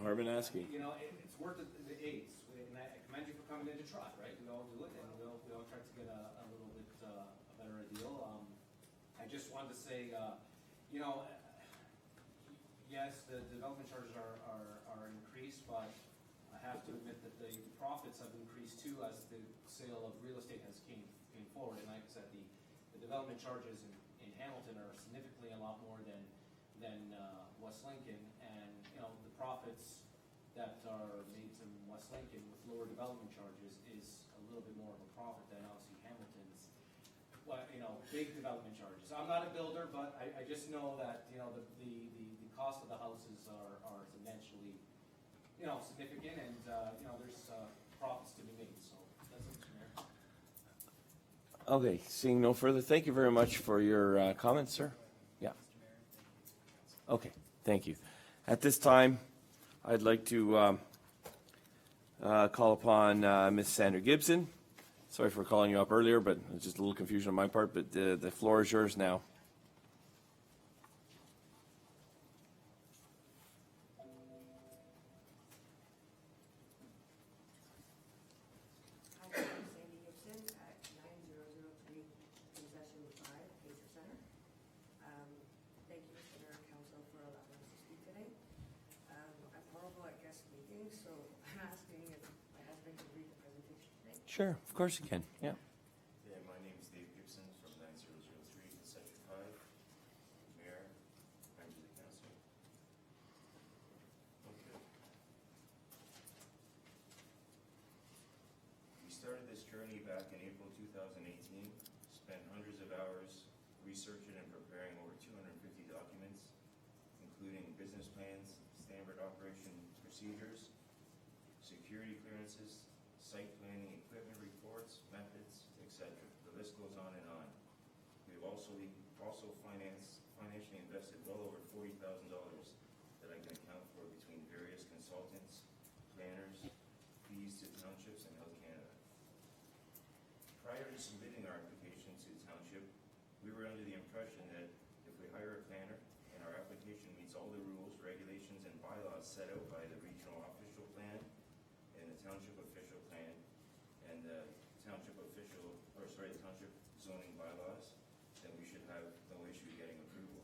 Harbin asking. It's worth the aids. And I commend you for coming in to try, right? We all do it, and we all try to get a little bit a better deal. I just wanted to say, yes, the development charges are increased, but I have to admit that the profits have increased too as the sale of real estate has came forward. And like I said, the development charges in Hamilton are significantly a lot more than West Lincoln, and the profits that are made to West Lincoln with lower development charges is a little bit more of a profit than obviously Hamilton's. Big development charges. I'm not a builder, but I just know that the cost of the houses are immensely significant, and there's profits to be made. So that's it, Mr. Mayor. Okay, seeing no further, thank you very much for your comments, sir. Yeah. Okay, thank you. At this time, I'd like to call upon Ms. Sandra Gibson. Sorry for calling you up earlier, but it's just a little confusion on my part, but the floor is yours now. Hi, I'm Sandy Gibson at 9003 Concession 5, Pacer Center. Thank you, Mr. Mayor and Council, for allowing us to speak today. I'm horrible at guest meetings, so I'm asking if my husband could read the presentation today. Sure, of course you can, yeah. Yeah, my name is Dave Gibson from 9003 Concession 5, Mayor, members of the council. Okay. We started this journey back in April 2018, spent hundreds of hours researching and preparing over 250 documents, including business plans, standard operation procedures, security clearances, site planning, equipment reports, methods, etc. The list goes on and on. We've also financially invested well over $40,000 that I can account for between various consultants, planners, fees to townships, and Health Canada. Prior to submitting our application to the township, we were under the impression that if we hire a planner and our application meets all the rules, regulations, and bylaws set out by the regional official plan and the township official plan and the township zoning bylaws, then we should have no issue getting approval.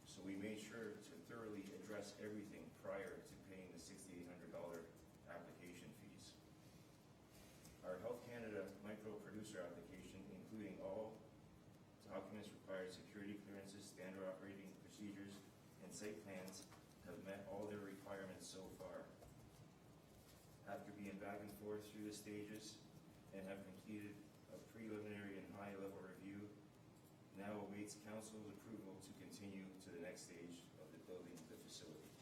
So we made sure to thoroughly address everything prior to paying the $6,800 application fees. Our Health Canada micro-producer application, including all documents required, security clearances, standard operating procedures, and site plans, have met all their requirements so far. After being back and forth forth through the stages and have completed a preliminary and high-level review. Now awaits council's approval to continue to the next stage of the building the facility.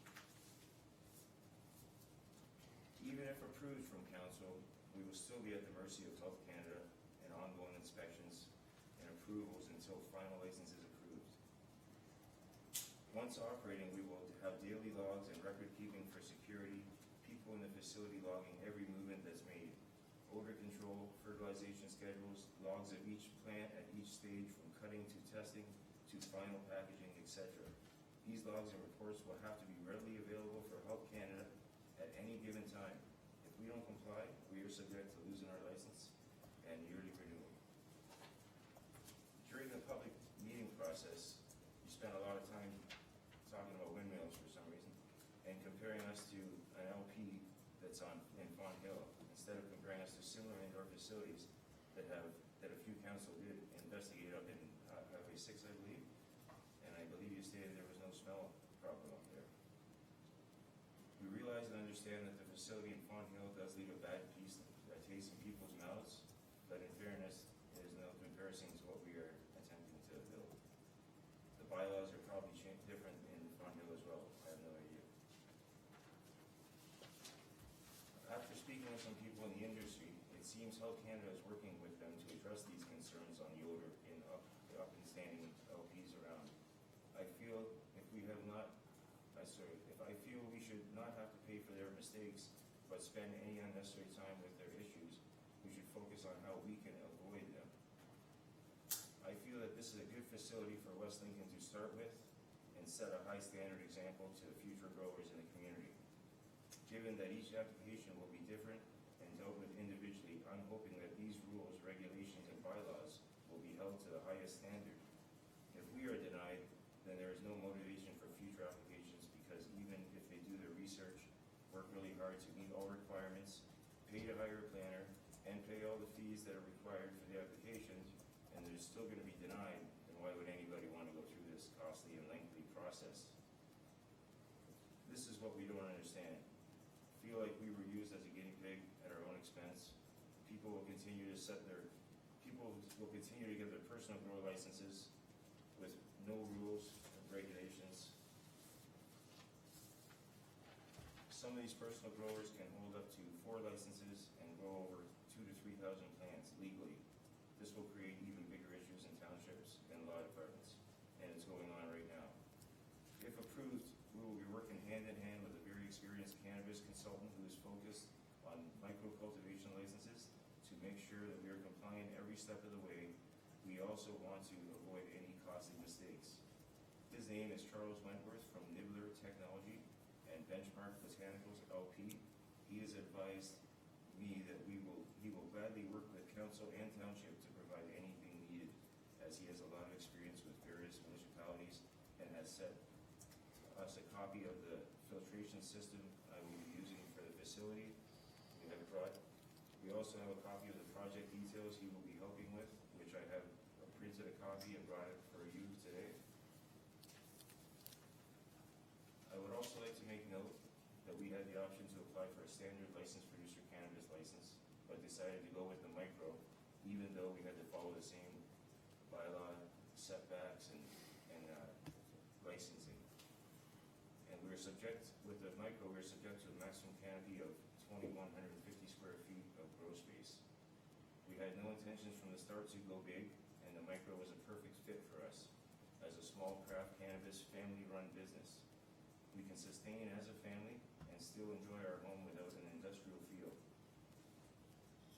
Even if approved from council, we will still be at the mercy of Health Canada and ongoing inspections and approvals until final license is approved. Once operating, we will have daily logs and record keeping for security, people in the facility logging every movement that's made, odor control, fertilization schedules, logs of each plant at each stage from cutting to testing to final packaging, etc. These logs and reports will have to be readily available for Health Canada at any given time. If we don't comply, we are subject to losing our license and yearly renewal. During the public meeting process, you spent a lot of time talking about windmills for some reason and comparing us to an LP that's in Fawn Hill instead of comparing us to similar indoor facilities that a few council did investigate up in Highway 6, I believe, and I believe you stated there was no smell problem up there. We realize and understand that the facility in Fawn Hill does leave a bad taste in people's mouths, but in fairness, it is no comparison to what we are attempting to build. The bylaws are probably different in Fawn Hill as well. I have no idea. After speaking with some people in the industry, it seems Health Canada is working with them to address these concerns on the odor in the up and standing LPs around. I feel we should not have to pay for their mistakes, but spend any unnecessary time with their issues. We should focus on how we can avoid them. I feel that this is a good facility for West Lincoln to start with and set a high standard example to the future growers in the community. Given that each application will be different and dealt with individually, I'm hoping that these rules, regulations, and bylaws will be held to the highest standard. If we are denied, then there is no motivation for future applications, because even if they do their research, work really hard to meet all requirements, pay to hire a planner, and pay all the fees that are required for the applications, and they're still going to be denied, then why would anybody want to go through this costly and lengthy process? This is what we don't understand. Feel like we were used as a guinea pig at our own expense. People will continue to get their personal grower licenses with no rules and regulations. Some of these personal growers can hold up to 4 licenses and grow over 2,000 to 3,000 plants legally. This will create even bigger issues in townships and law departments, and it's going on right now. If approved, we will be working hand in hand with a very experienced cannabis consultant who is focused on micro-cultivation licenses to make sure that we are compliant every step of the way. We also want to avoid any costly mistakes. His name is Charles Wentworth from Nibbler Technology and Benchmark Botanicals LP. He has advised me that he will gladly work with council and township to provide anything needed, as he has a lot of experience with various municipalities and has sent us a copy of the filtration system I will be using for the facility. We also have a copy of the project details he will be helping with, which I have printed a copy and brought it for you today. I would also like to make note that we had the option to apply for a standard licensed producer cannabis license, but decided to go with the micro, even though we had to follow the same bylaw setbacks and licensing. And with the micro, we're subject to a maximum canopy of 2,150 square feet of grow space. We had no intentions from the start to go big, and the micro was a perfect fit for us as a small craft cannabis family-run business. We can sustain as a family and still enjoy our home without an industrial feel.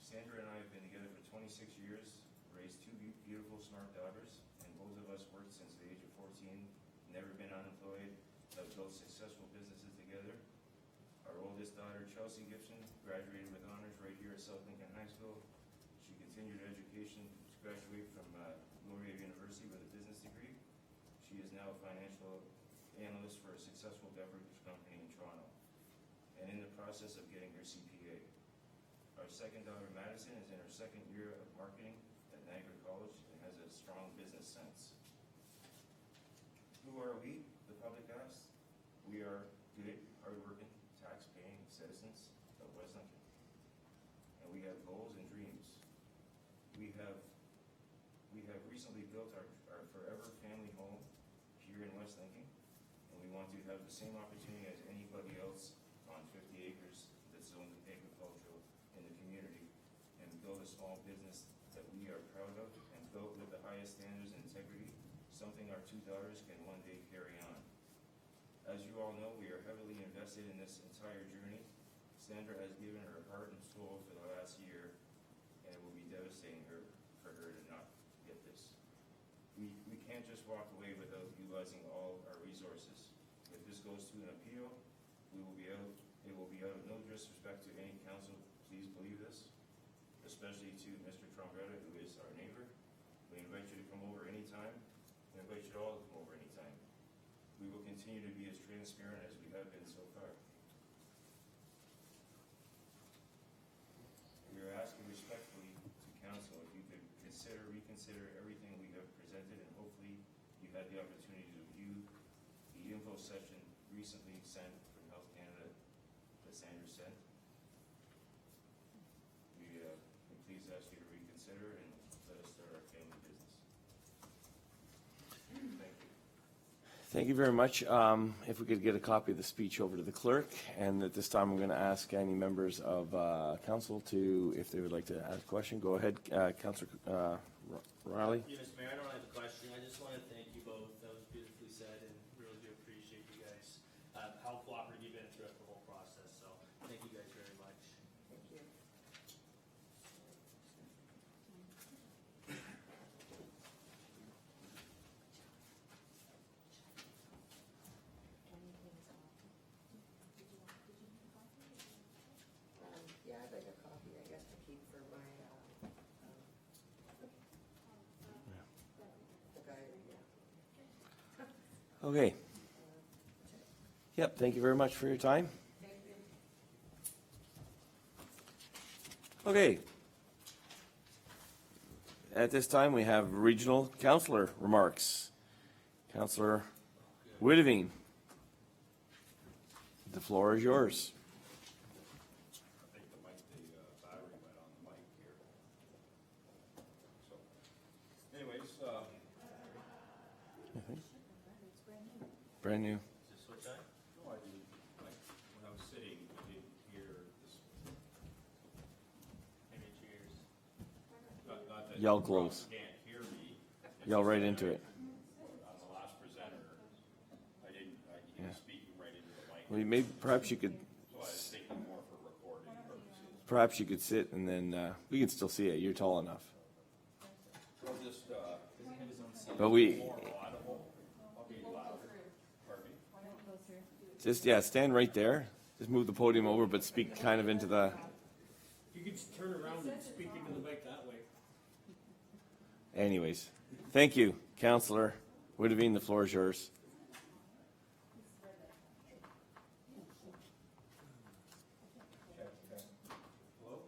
Sandra and I have been together for 26 years, raised 2 beautiful, smart daughters, and both of us worked since the age of 14, never been unemployed, have built successful businesses together. Our oldest daughter, Chelsea Gibson, graduated with honors right here at South Lincoln High School. She continued her education to graduate from Laurier University with a business degree. She is now a financial analyst for a successful beverage company in Toronto, and in the process of getting her CPA. Our second daughter, Madison, is in her 2nd year of marketing at Niagara College and has a strong business sense. Who are we? The public asks. We are good, hardworking, tax-paying citizens of West Lincoln. built our forever family home here in West Lincoln, and we want to have the same opportunity as anybody else on 50 acres that's zoned agricultural in the community, and build a small business that we are proud of and built with the highest standards and integrity, something our two daughters can one day carry on. As you all know, we are heavily invested in this entire journey. Sandra has given her heart and soul for the last year, and it will be devastating for her to not get this. We can't just walk away without utilizing all our resources. If this goes to an appeal, it will be out of no disrespect to any council, please believe this, especially to Mr. Trombetta, who is our neighbor. We invite you to come over anytime. We invite you all to come over anytime. We will continue to be as transparent as we have been so far. We are asking respectfully to council if you could reconsider everything we have presented, and hopefully you had the opportunity to view the info session recently sent from Health Canada that Sandra sent. We please ask you to reconsider and let us start our family business. Thank you. Thank you very much. If we could get a copy of the speech over to the clerk, and at this time, I'm going to ask any members of council to, if they would like to ask a question, go ahead, Councillor Riley. Yeah, Mr. Mayor, I don't have a question. I just want to thank you both. That was beautifully said, and really do appreciate you guys, how cooperative you've been throughout the whole process. So thank you guys very much. Thank you. Yeah, I'd like a copy, I guess, to keep for my, the guy, yeah. Okay. Yep, thank you very much for your time. Thank you. Okay. At this time, we have regional councillor remarks. Councillor Whittivine, the floor is yours. I think the battery went on the mic here. So, anyways, Brand new. Is this what time? no, I didn't, like, when I was sitting, I didn't hear this. Maybe cheers. Not that Yell you probably close. can't hear me. It's Yell just right that into it. On the last presenter, he Yeah. was speaking right into the mic. Well, maybe, perhaps you could, So I was thinking more for recording purposes. perhaps you could sit and then, we can still see it. You're tall enough. So just, But we, more audible, I'll be louder. Pardon me? just, yeah, stand right there. Just move the podium over, but speak kind of into the, You could just turn around and speak into the mic that way. anyways. Thank you, Councillor Whittivine, the floor is yours. Hello?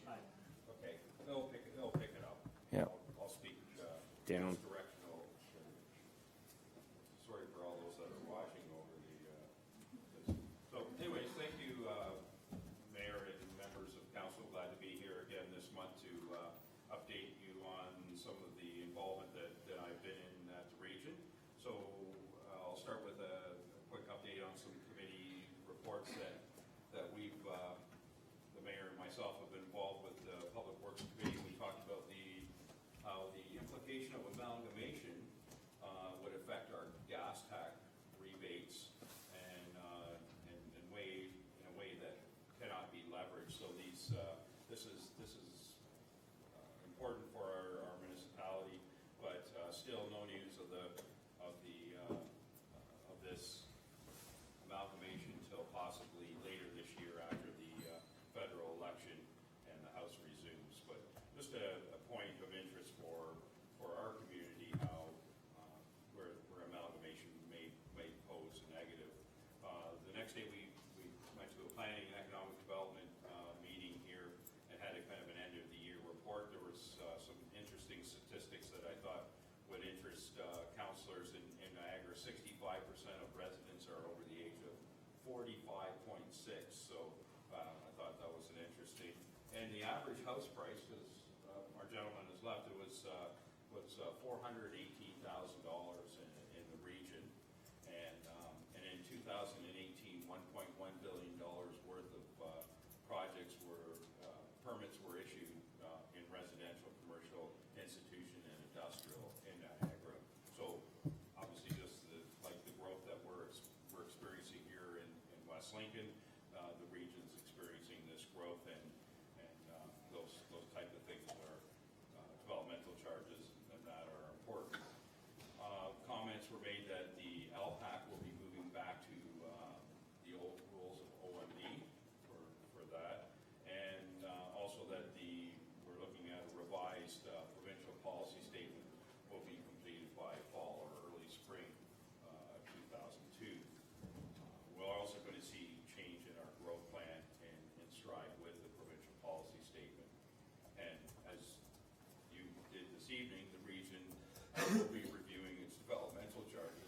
Hi. Okay, they'll pick it up. Yeah. I'll speak, Down. directional. Sorry for all those that are watching over the, this. So anyways, thank you, Mayor and members of council. Glad to be here again this month to, update you on some of the involvement that I've been in at the region. So, I'll start with a quick update on some committee reports that we've, the mayor and myself have been involved with the Public Works Committee. We talked about how the implication of amalgamation would affect our gas tax rebates and in a way that cannot be leveraged. So this is important for our municipality, but still no news of this amalgamation until possibly later this year after the federal election and the House resumes. But just a point of interest for our community, how where amalgamation may pose a negative. The next day we went to a planning and economic development meeting here and had a kind of an end of the year report. There was some interesting statistics that I thought would interest councillors in Niagara. 65% of residents are over the age of 45.6. So I thought that was an interesting. And the average house price, because our gentleman has left, it was growth and those type of things are developmental charges and that are important. Comments were made that the LPAC will be moving back to the old rules of OMB for that, and also that we're looking at a revised provincial policy statement will be completed by fall or early spring 2002. We're also going to see change in our growth plan and stride with the provincial policy statement. And as you did this evening, the region will be reviewing its developmental charges.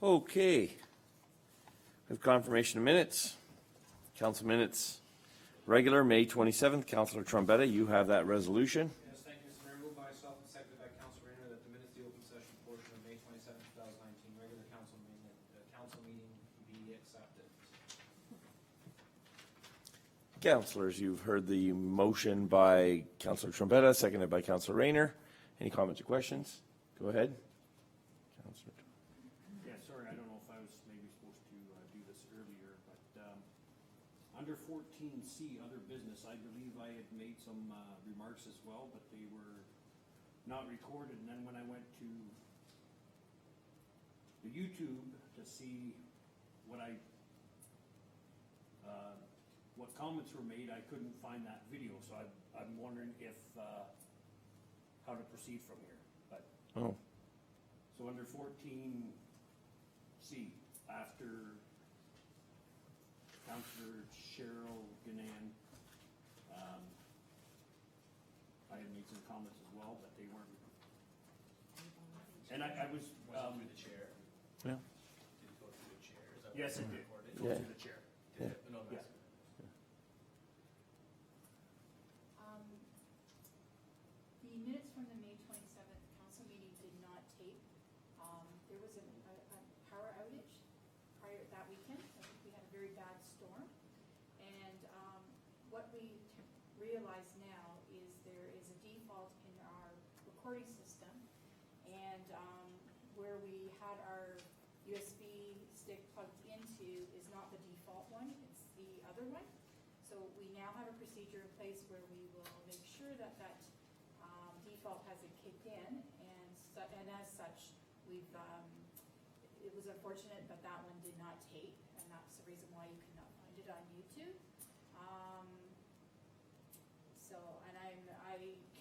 Okay. With confirmation of minutes, council minutes, regular, May 27th, Councilor Trombetta, you have that resolution. Yes, thank you, Mr. Mayor. Moved by myself and seconded by Councilor Rayner that the minutes of the open session portion of May 27, 2019, regular council meeting be accepted. Councilors, you've heard the motion by Councilor Trombetta, seconded by Councilor Rayner. Any comments or questions? Go ahead. Councilor. Yeah, sorry, I don't know if I was maybe supposed to do this earlier, but under 14C, other business, I believe I had made some remarks as well, but they were not recorded. And then when I went to the YouTube to see what what comments were made, I couldn't find that video. So I'm wondering if how to proceed from here. But Oh, so under 14C, after Councillor Cheryl Ganan, I had made some comments as well, but they weren't. And I was. Through the chair. yeah. Did it go through the chair? Is that Yes, what it did. recorded? Go Yeah. through the chair. Yeah. No, Yeah. that's- The minutes from the May 27th council meeting did not tape. There was a power outage prior that weekend. I think we had a very bad storm. And what we realize now is there is a default in our recording system. And where we had our USB stick plugged into is not the default one, it's the other one. So we now have a procedure in place where we will make sure that that default hasn't kicked in, and as such, we've, it was unfortunate, but that one did not tape, and that's the reason why you could not find it on YouTube. So, and I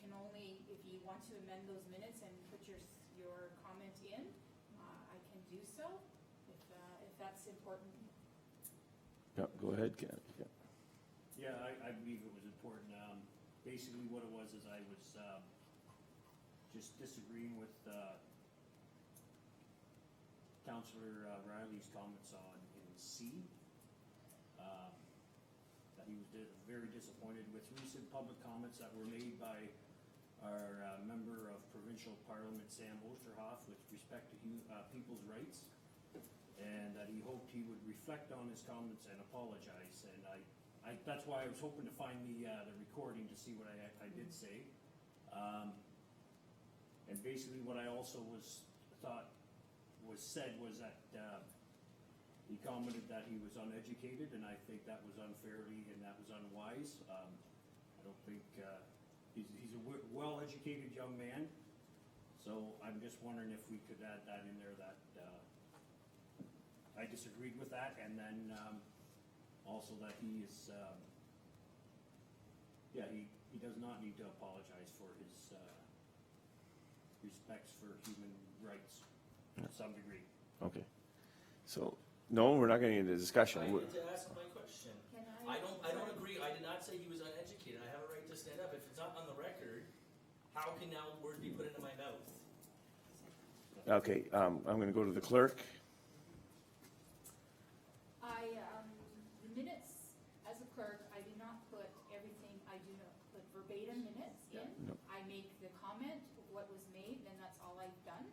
can only, if you want to amend those minutes and put your comment in, I can do so, if that's important. Yeah, go ahead, Ken. Yeah. Yeah, I believe it was important. Basically what it was is I was just disagreeing with Councillor Riley's comments on in C. That he was very disappointed with recent public comments that were made by our member of provincial parliament, Sam Osterhoff, with respect to people's rights. And that he hoped he would reflect on his comments and apologize. And that's why I was hoping to find the recording to see what I did say. And basically what I also thought was said was that he commented that he was uneducated, and I think that was unfairly and that was unwise. I don't think he's a well-educated young man, so I'm just wondering if we could add that in there, that I disagreed with that, and then also that he is, he does not need to apologize for his respects for human rights to some degree. Okay. So, no, we're not getting into discussion. I We're- need to ask my question. I don't agree. I did not say he was uneducated. I have a right to stand up. If it's not on the record, how can now words be put into my mouth? Okay, I'm going to go to the clerk. The minutes, as a clerk, I do not put everything, I do not put verbatim minutes in. No. I make the comment of what was made, and that's all I've done.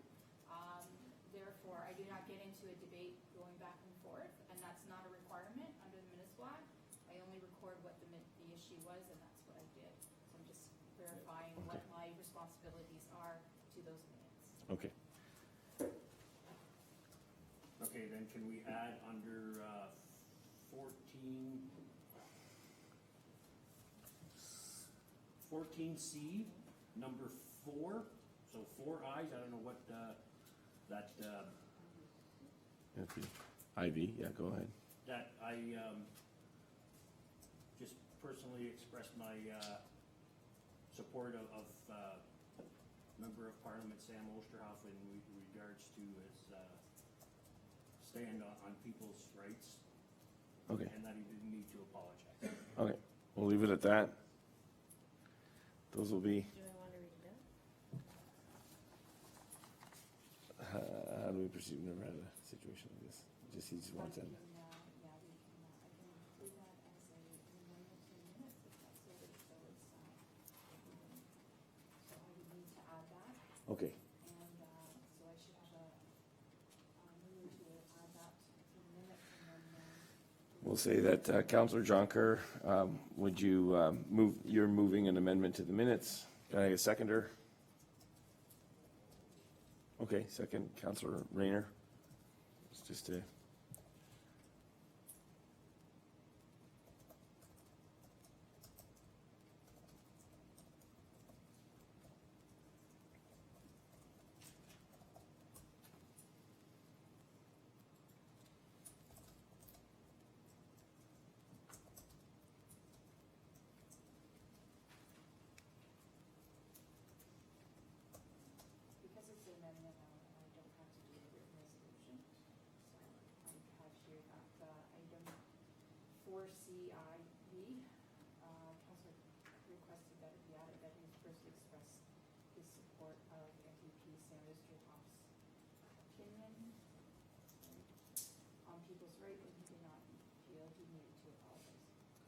Therefore, I do not get into a debate going back and forth, and that's not a requirement under the minutes block. I only record what the issue was, and that's what I did. So I'm just verifying what my responsibilities are to those minutes. Okay. Okay, then can we add under 14C, number 4, so 4 ayes, I don't know what that, Okay. Ivy, yeah, go ahead. that I just personally expressed my support of Member of Parliament Sam Osterhoff in regards to his stand on people's rights. Okay. And that he didn't need to apologize. Okay, we'll leave it at that. Those will be. Do I want to read it out? how do we proceed? We've never had a situation like this. Just he just wants it. Okay. We'll say that Councillor Jonker, would you move, you're moving an amendment to the minutes. Can I get a seconder? Okay, second, Councillor Rayner. It's just a.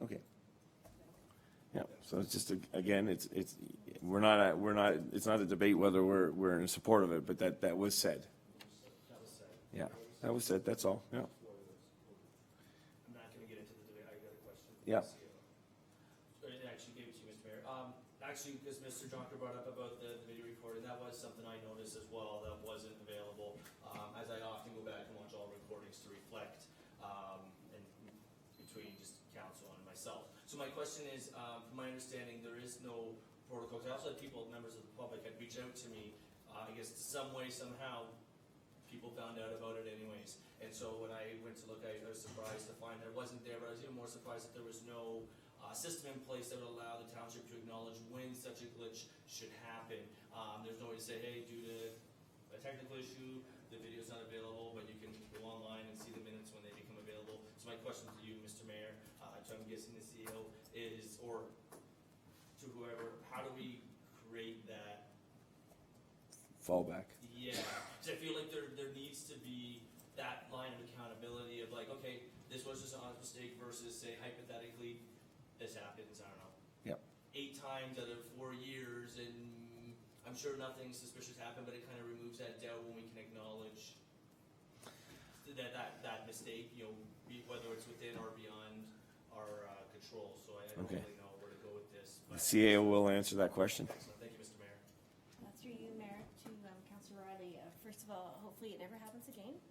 Okay. Yeah, so it's just, again, it's, we're not, it's not a debate whether we're in support of it, but that was said. Yeah, that was said, that's all, yeah. I'm not gonna get into the debate, I got a question. Yeah. I actually gave it to you, Mr. Mayor. Actually, because Mr. Jonker brought up about the video recording, that was something I noticed as well, that wasn't available. As I often go back and watch all recordings to reflect, and between just council and myself. So my question is, from my understanding, there is no protocol. 'Cause I also had people, members of the public, had reached out to me, I guess some way, somehow, people found out about it anyways. And so when I went to look, I was surprised to find that it wasn't there, but I was even more surprised that there was no system in place that would allow the township to acknowledge when such a glitch should happen. There's no way to say, hey, due to a technical issue, the video's not available, but you can go online and see the minutes when they become available. So my question to you, Mr. Mayor, so I'm guessing the CEO is, or to whoever, how do we create that? Fallback. Yeah, 'cause I feel like there needs to be that line of accountability of like, okay, this was just an honest mistake versus say hypothetically, this happens, I don't know. Yep. 8 times out of 4 years, and I'm sure nothing suspicious happened, but it kind of removes that doubt when we can acknowledge that mistake, you know, whether it's within or beyond our control. So I don't Okay. really know where to go with this. The CAO will answer that question. So thank you, Mr. Mayor. Through you, Mayor, to Councillor Riley. First of all, hopefully it never happens again,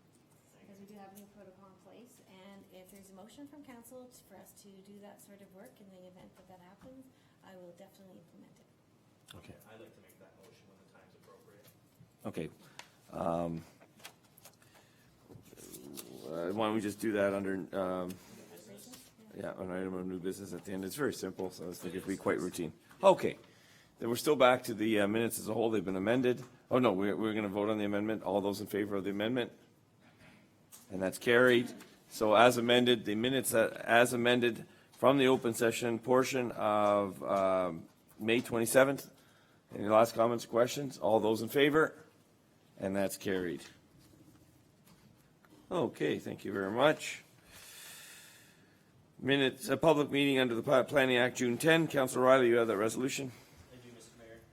because we do have a new protocol in place. And if there's a motion from council for us to do that sort of work in the event that that happens, I will definitely implement it. Okay. I'd like to make that motion when the time's appropriate. Okay. Why don't we just do that under, yeah, an item of new business at the end. It's very simple, so I think it'd be quite routine. Okay. Then we're still back to the minutes as a whole. They've been amended. Oh, no, we're going to vote on the amendment. All those in favor of the amendment? And that's carried. So as amended, the minutes as amended from the open session portion of May 27th. Any last comments or questions? All those in favor? And that's carried. Okay, thank you very much. Minutes, a public meeting under the Planning Act, June 10. Councillor Riley, you have that resolution. Thank you, Mr. Mayor.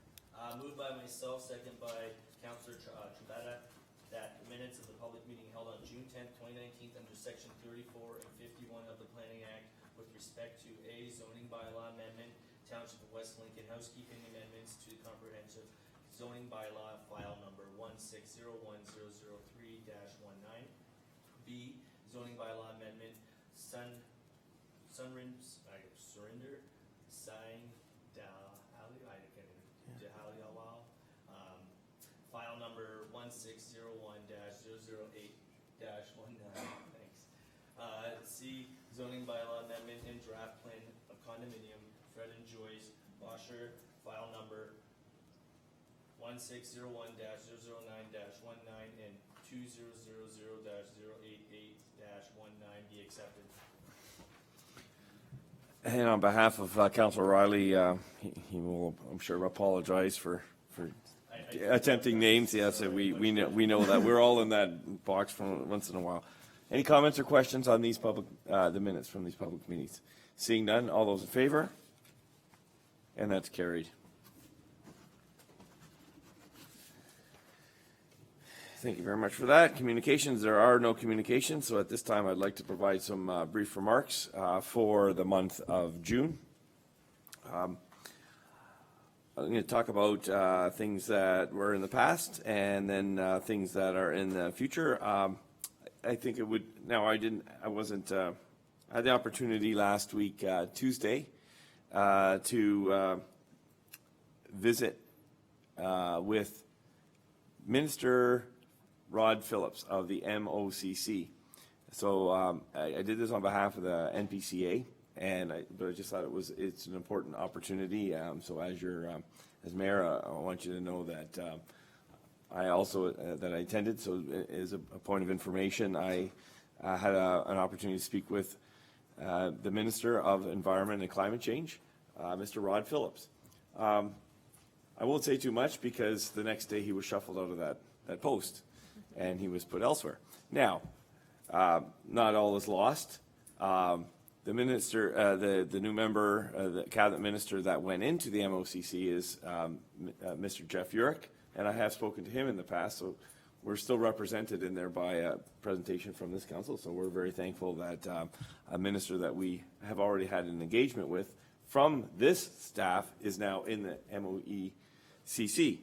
Moved by myself, second by Councillor Trombetta, that the minutes of the public meeting held on June 10th, 2019, under section 34 and 51 of the Planning Act with respect to A, zoning bylaw amendment, Township of West Lincoln housekeeping amendments to the comprehensive zoning bylaw file number 1601003-19. B, zoning bylaw amendment, Surinder Sign file number 1601-008-19. Thanks. C, zoning bylaw amendment and draft plan of condominium, Fred and Joyce Bosher, file number 1601-009-19 and 2000-088-19 be accepted. And on behalf of Councillor Riley, he will, I'm sure, apologize for I attempting names, yes, we know that. We're all in that box from once in a while. Any comments or questions on these public, the minutes from these public meetings? Seeing none, all those in favor? And that's carried. Thank you very much for that. Communications, there are no communications, so at this time I'd like to provide some brief remarks for the month of June. I'm going to talk about things that were in the past and then things that are in the future. I think it would, I had the opportunity last week, Tuesday, to visit with Minister Rod Phillips of the MOCC. So I did this on behalf of the NPCA, but I just thought it's an important opportunity. So as mayor, I want you to know that I also that I attended. So as a point of information, I had an opportunity to speak with the Minister of Environment and Climate Change, Mr. Rod Phillips. I won't say too much because the next day he was shuffled out of that post and he was put elsewhere. Now, not all is lost. The minister, the new member, the cabinet minister that went into the MOCC is Mr. Jeff Urich, and I have spoken to him in the past, so we're still represented in there by a presentation from this council, so we're very thankful that a minister that we have already had an engagement with from this staff is now in the MOECC.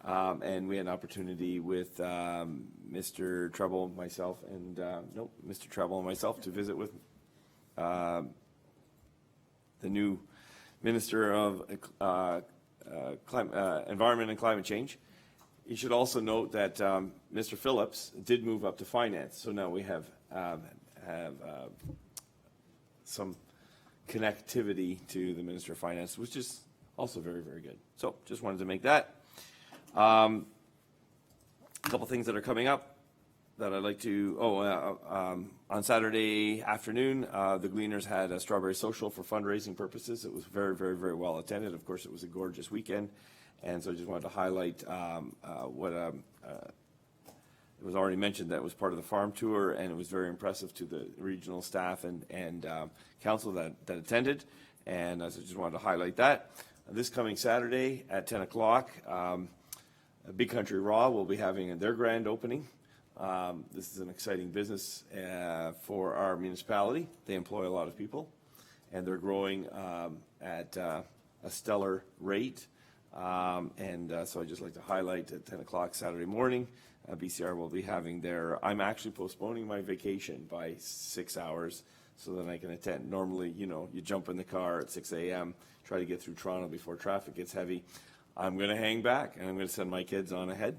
And we had an opportunity with Mr. Treble, myself, and Mr. Treble and myself to visit with the new Minister of Environment and Climate Change. You should also note that Mr. Phillips did move up to finance, so now we have some connectivity to the Minister of Finance, which is also very, very good. So just wanted to make that. A couple things that are coming up that I'd like to, on Saturday afternoon, the Gleaners had a Strawberry Social for fundraising purposes. It was very, very, very well attended. Of course, it was a gorgeous weekend. And so I just wanted to highlight what it was already mentioned that it was part of the farm tour, and it was very impressive to the regional staff and council that attended. And so I just wanted to highlight that. This coming Saturday at 10 o'clock, Big Country Raw will be having their grand opening. This is an exciting business for our municipality. They employ a lot of people, and they're growing at a stellar rate. So I'd just like to highlight at 10 o'clock Saturday morning, BCR will be having their, I'm actually postponing my vacation by 6 hours so that I can attend. Normally, you jump in the car at 6 a.m., try to get through Toronto before traffic gets heavy. I'm going to hang back, and I'm going to send my kids on ahead.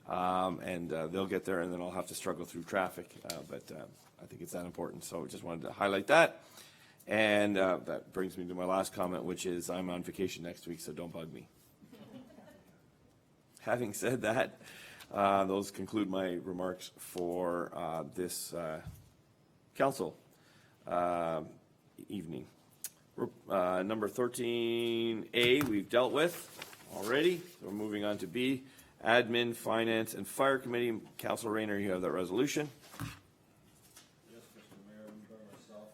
They'll get there, and then I'll have to struggle through traffic. But I think it's that important, so I just wanted to highlight that. And that brings me to my last comment, which is I'm on vacation next week, so don't bug me. Having said that, those conclude my remarks for this council evening. Number 13A we've dealt with already. So we're moving on to B, Admin, Finance, and Fire Committee. Councilor Rayner, you have that resolution. Yes, Mr. Mayor, moved by myself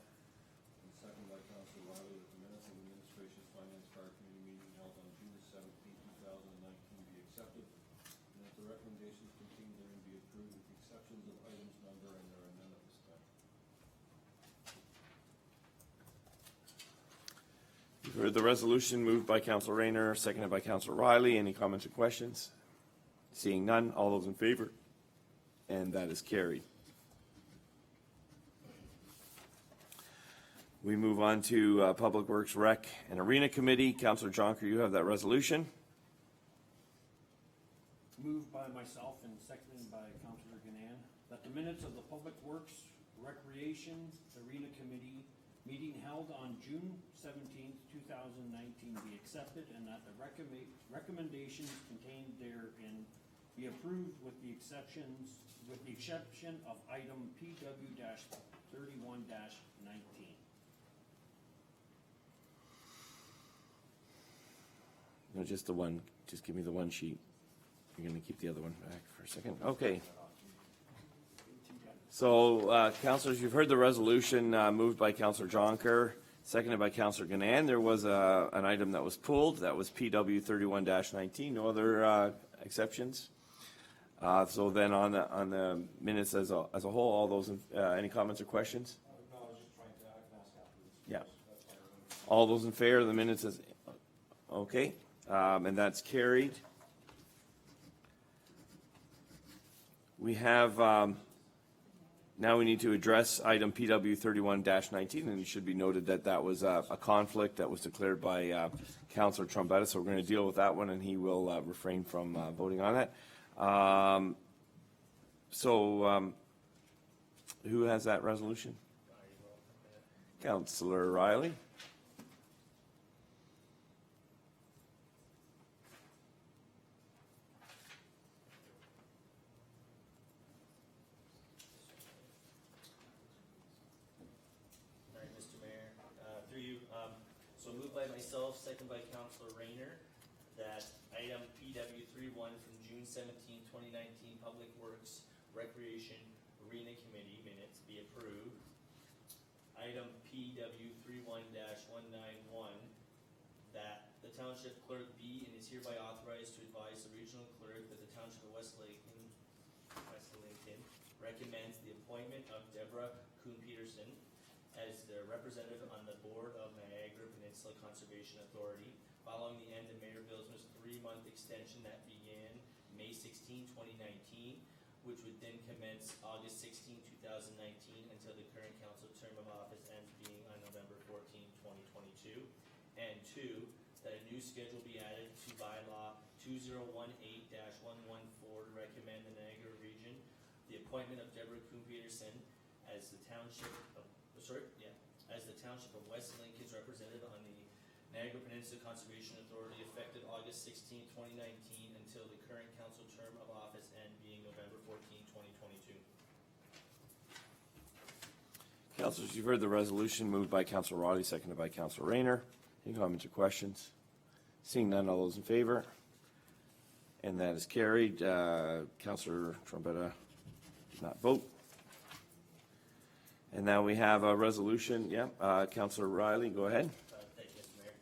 and second by Councilor Riley that the minutes of the Administration's Finance Fire Committee meeting held on June 17, 2019 be accepted, and that the recommendations contained therein be approved with the exceptions of items number and there are none at this time. You've heard the resolution moved by Councilor Rayner, seconded by Councilor Riley. Any comments or questions? Seeing none, all those in favor? And that is carried. We move on to Public Works, Rec, and Arena Committee. Councilor Jonker, you have that resolution. Moved by myself and seconded by Councilor Ganan, that the minutes of the Public Works, Recreation, Arena Committee meeting held on June 17th, 2019 be accepted, and that the recommendations contained therein be approved with the exception of item PW-31-19. No, just the one. Just give me the one sheet. You're going to keep the other one back for a second? Okay. So, councilors, you've heard the resolution moved by Councilor Jonker, seconded by Councilor Gann. There was an item that was pulled. That was PW 31-19. No other exceptions? So then on the minutes as a whole, all those, any comments or questions? Yeah. All those in favor of the minutes as, okay, and that's carried. We have, now we need to address item PW 31-19, and it should be noted that that was a conflict that was declared by Councilor Trombetta, so we're going to deal with that one, and he will refrain from voting on that. Who has that resolution? Councilor Riley. All right, Mr. Mayor, through you, so moved by myself, second by Councilor Rayner, that item PW 31 from June 17, 2019, Public Works Recreation Arena Committee minutes be approved. Item PW 31-191, that the Township Clerk be and is hereby authorized to advise the Regional Clerk that the Township of West Lincoln recommends the appointment of Deborah Kuhn-Peterson as the representative on the Board of Niagara Peninsula Conservation Authority following the end of Mayor Bilsma's 3-month extension that began May 16, 2019, which would then commence August 16, 2019 until the current council term of office ends being on November 14, 2022. And 2, that a new schedule be added to bylaw 2018-114 to recommend the Niagara region the appointment of Deborah Kuhn-Peterson as the Township of West Lincoln's representative on the Niagara Peninsula Conservation Authority effective August 16, 2019 until the current council term of office end being November 14, 2022. Councilors, you've heard the resolution moved by Councilor Roddy, seconded by Councilor Rayner. Any comments or questions? Seeing none, all those in favor? And that is carried. Councilor Trombetta did not vote. And now we have a resolution. Councilor Riley, go ahead. Thank you, Mr. Mayor.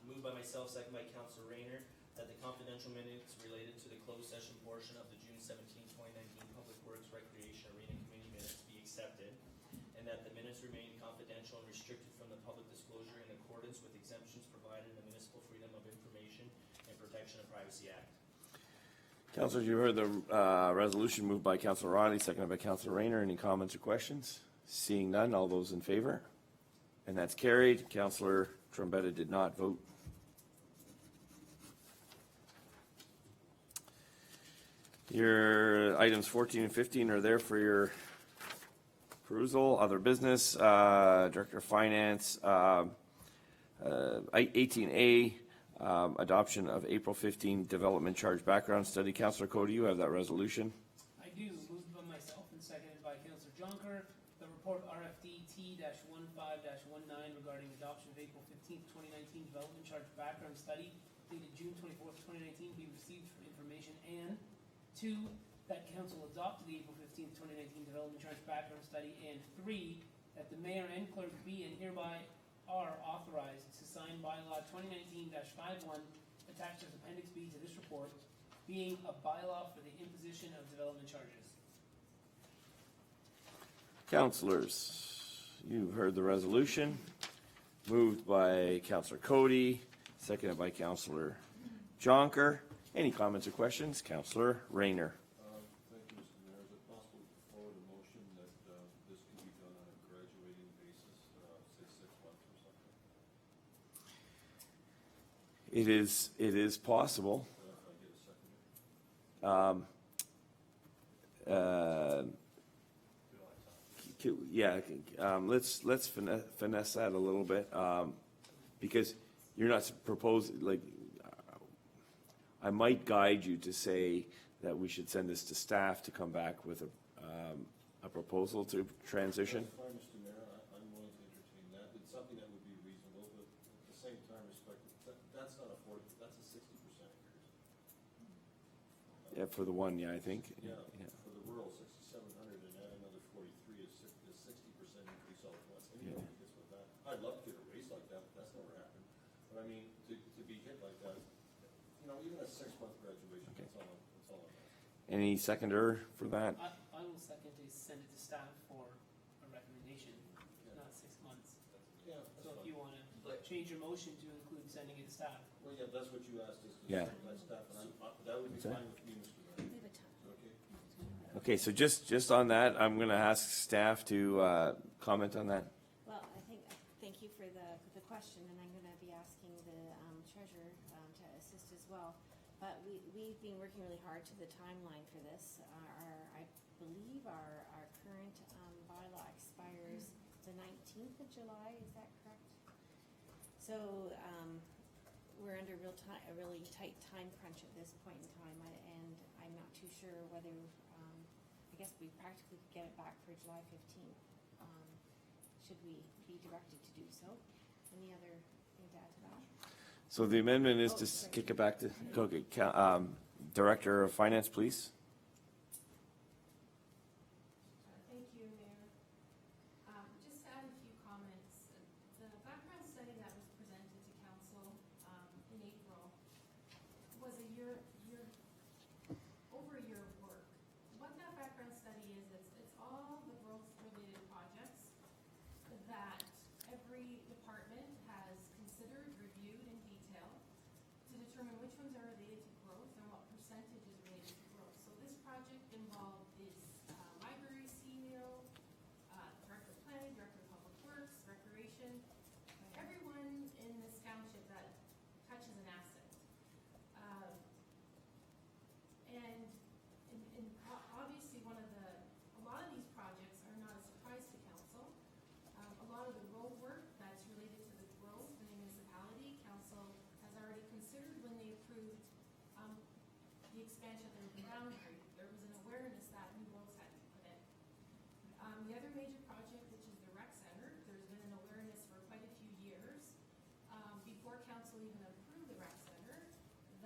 Moved by myself, second by Councilor Rayner, that the confidential minutes related to the closed session portion of the June 17, 2019 Public Works Recreation Arena Committee minutes be accepted, and that the minutes remain confidential and restricted from the public disclosure in accordance with exemptions provided in the Municipal Freedom of Information and Protection of Privacy Act. Councilors, you heard the resolution moved by Councilor Riley, seconded by Councilor Rayner. Any comments or questions? Seeing none, all those in favor? And that's carried. Councilor Trombetta did not vote. Your items 14 and 15 are there for your perusal. Other business, Director of Finance, 18A, adoption of April 15 development charge background study. Councilor Cody, you have that resolution. I do, moved by myself and seconded by Councilor Jonker. The report RFD T-15-19 regarding adoption of April 15th, 2019 development charge background study dated June 24th, 2019 be received for information, and 2, that council adopt the April 15th, 2019 development charge background study, and 3, that the mayor and clerk be and hereby are authorized to sign bylaw 2019-51 attached as Appendix B to this report, being a bylaw for the imposition of development charges. Councilors, you've heard the resolution. Moved by Councilor Cody, seconded by Councilor Jonker. Any comments or questions? Councilor Rayner. Thank you, Mr. Mayor. Is it possible to forward a motion that this can be done on a graduating basis, say 6 months or something? It is possible. If I get a second. Let's finesse that a little bit, because you're not proposing, like, I might guide you to say that we should send this to staff to come back with a proposal to transition. That's fine, Mr. Mayor. I'm willing to entertain that. It's something that would be reasonable, but at the same time, that's not a 40, that's a 60% increase. For the one, yeah, I think. Yeah, for the rural, 6,700, and add another 43 is 60% increase all at once. Anybody gets with that. I'd love to get a raise like that, but that's never happened. But I mean, to be hit like that, you know, even a 6-month graduation, that's all I'm asking. Any seconder for that? I will second to send it to staff for a recommendation, not 6 months. Yeah, that's So if fine. you want to change your motion to include sending it to staff. Well, yeah, that's what you asked us to Yeah. send that stuff, and that would be What's that? fine with me, Mr. Mayor. We have a time. Okay? Okay, so just on that, I'm going to ask staff to comment on that. Well, thank you for the question, and I'm going to be asking the treasurer to assist as well. But we've been working really hard to the timeline for this. I believe our current bylaw expires the 19th of July, is that correct? So we're under a really tight time crunch at this point in time, and I'm not too sure whether, I guess we practically could get it back for July 15th. Should we be directed to do so? Any other thing to add to that? So the amendment is to kick it back to, Director of Finance, please. Thank you, Mayor. Just to add a few comments. The background study that was presented to council in April was over a year of work. What that background study is, it's all the growth-related projects that every department has considered, reviewed in detail to determine which ones are related to growth and what percentage is related to growth. So this project involved this library, CMEO, Director of Planning, Director of Public Works, Recreation, everyone in this township that touches an asset. And obviously a lot of these projects are not a surprise to council. A lot of the road work that's related to the growth in the municipality, council has already considered when they approved the expansion of the boundary. There was an awareness that new roads had to be put in. The other major project, which is the rec center, there's been an awareness for quite a few years, before council even approved the rec center,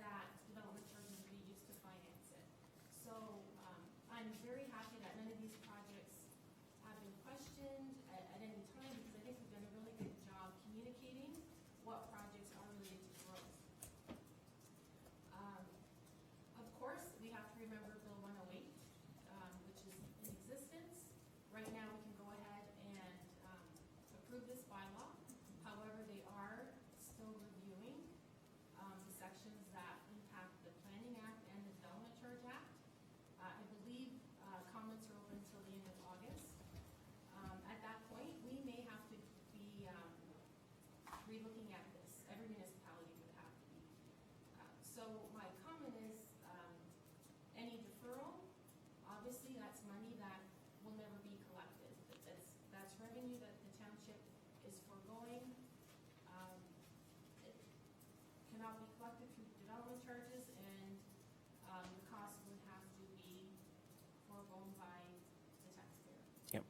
that development charges would be used to finance it. So I'm very happy that none of these projects have been questioned at any time, because I think we've done a really good job communicating what projects are related to growth. Of course, we have to remember Bill 108, which is in existence. Right now, we can go ahead and approve this bylaw. However, they are still reviewing the sections that impact the Planning Act and the Development Charge Act. I believe comments are open until the end of August. At that point, we may have to be relooking at this. Every municipality would have to be. So my comment is, any deferral, obviously that's money that will never be collected. That's revenue that the township is foregoing. It cannot be collected through development charges, and the cost would have to be foregone by the taxpayer. Yep.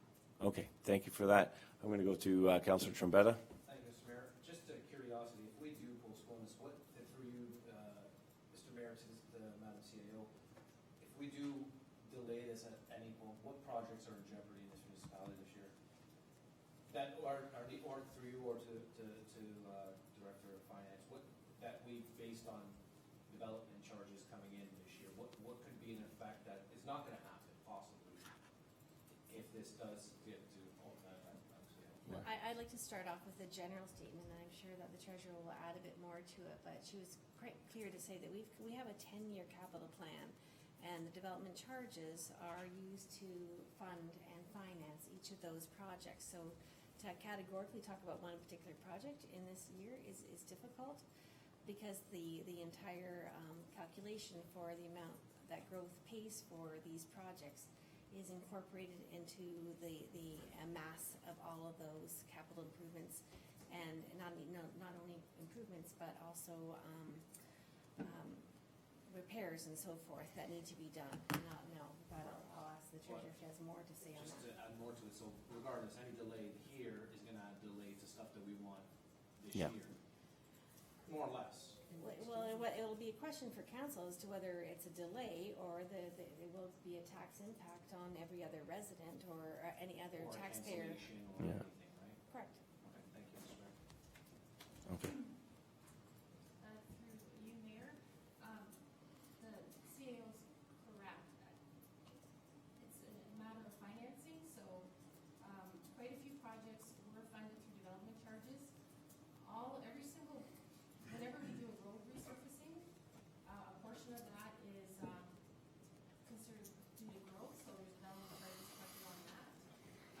Okay, thank you for that. I'm going to go to Councillor Trombetta. Thank you, Mr. Mayor. Just a curiosity, if we do postpone this, through you, Mr. Mayor, to Madam CAO, if we do delay this at any point, what projects are in jeopardy in this municipality this year? That or through you or to Director of Finance, that we, based on development charges coming in this year, what could be an effect that is not going to happen possibly if this does get to I'd like to start off with a general statement, and I'm sure that the treasurer will add a bit more to it, but she was quite clear to say that we have a 10-year capital plan, and the development charges are used to fund and finance each of those projects. So to categorically talk about one particular project in this year is difficult, because the entire calculation for the amount that growth pays for these projects is incorporated into the mass of all of those capital improvements, and not only improvements, but also repairs and so forth that need to be done. But I'll ask the treasurer if she has more to say on Just that. to add more to it, so regardless, any delay here is going to add delay to stuff that we want this Yeah. year, more or less. It'll be a question for council as to whether it's a delay or there will be a tax impact on every other resident or any other taxpayer. Yeah. Correct. Okay. Through you, Mayor, the CAO is correct. It's a matter of financing, so quite a few projects were funded through development charges. Whenever we do a road resurfacing, a portion of that is considered due to growth, so there's development charges collected on that.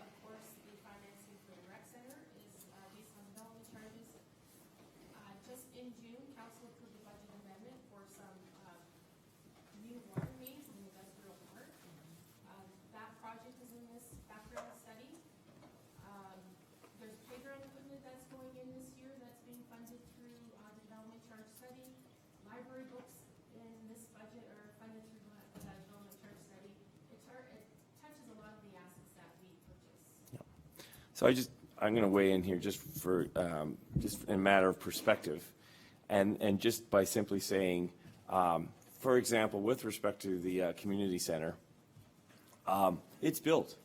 Of course, the financing for the rec center is based on development charges. Just in June, council approved a budget amendment for some new water mains in the industrial park. That project is in this background study. There's playground equipment that's going in this year that's being funded through the development charge study. Library books in this budget are funded through that development charge study. It touches a lot of the assets that we purchase. So I'm going to weigh in here just for, just in a matter of perspective. And just by simply saying, for example, with respect to the community center, it's built.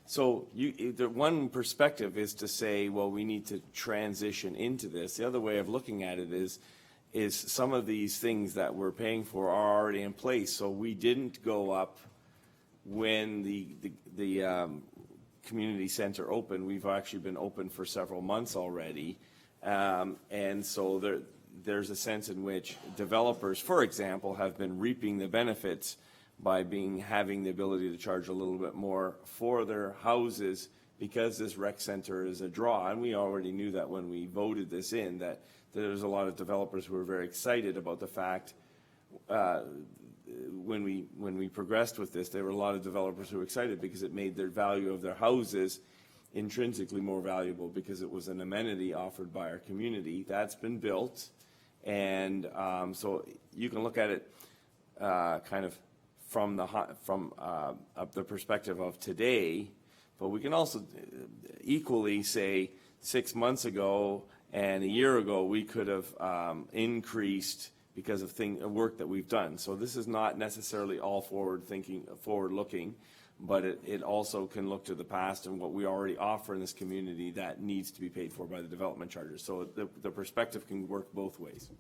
So the one perspective is to say, well, we need to transition into this. The other way of looking at it is some of these things that we're paying for are already in place. So we didn't go up when the community center opened. We've actually been open for several months already. And so there's a sense in which developers, for example, have been reaping the benefits by having the ability to charge a little bit more for their houses because this rec center is a draw. And we already knew that when we voted this in, that there's a lot of developers who were very excited about the fact when we progressed with this, there were a lot of developers who were excited because it made their value of their houses intrinsically more valuable because it was an amenity offered by our community. That's been built. And so you can look at it kind of from the perspective of today, but we can also equally say 6 months ago and a year ago we could have increased because of work that we've done. So this is not necessarily all forward-looking, but it also can look to the past and what we already offer in this community that needs to be paid for by the development charges. So the perspective can work both ways.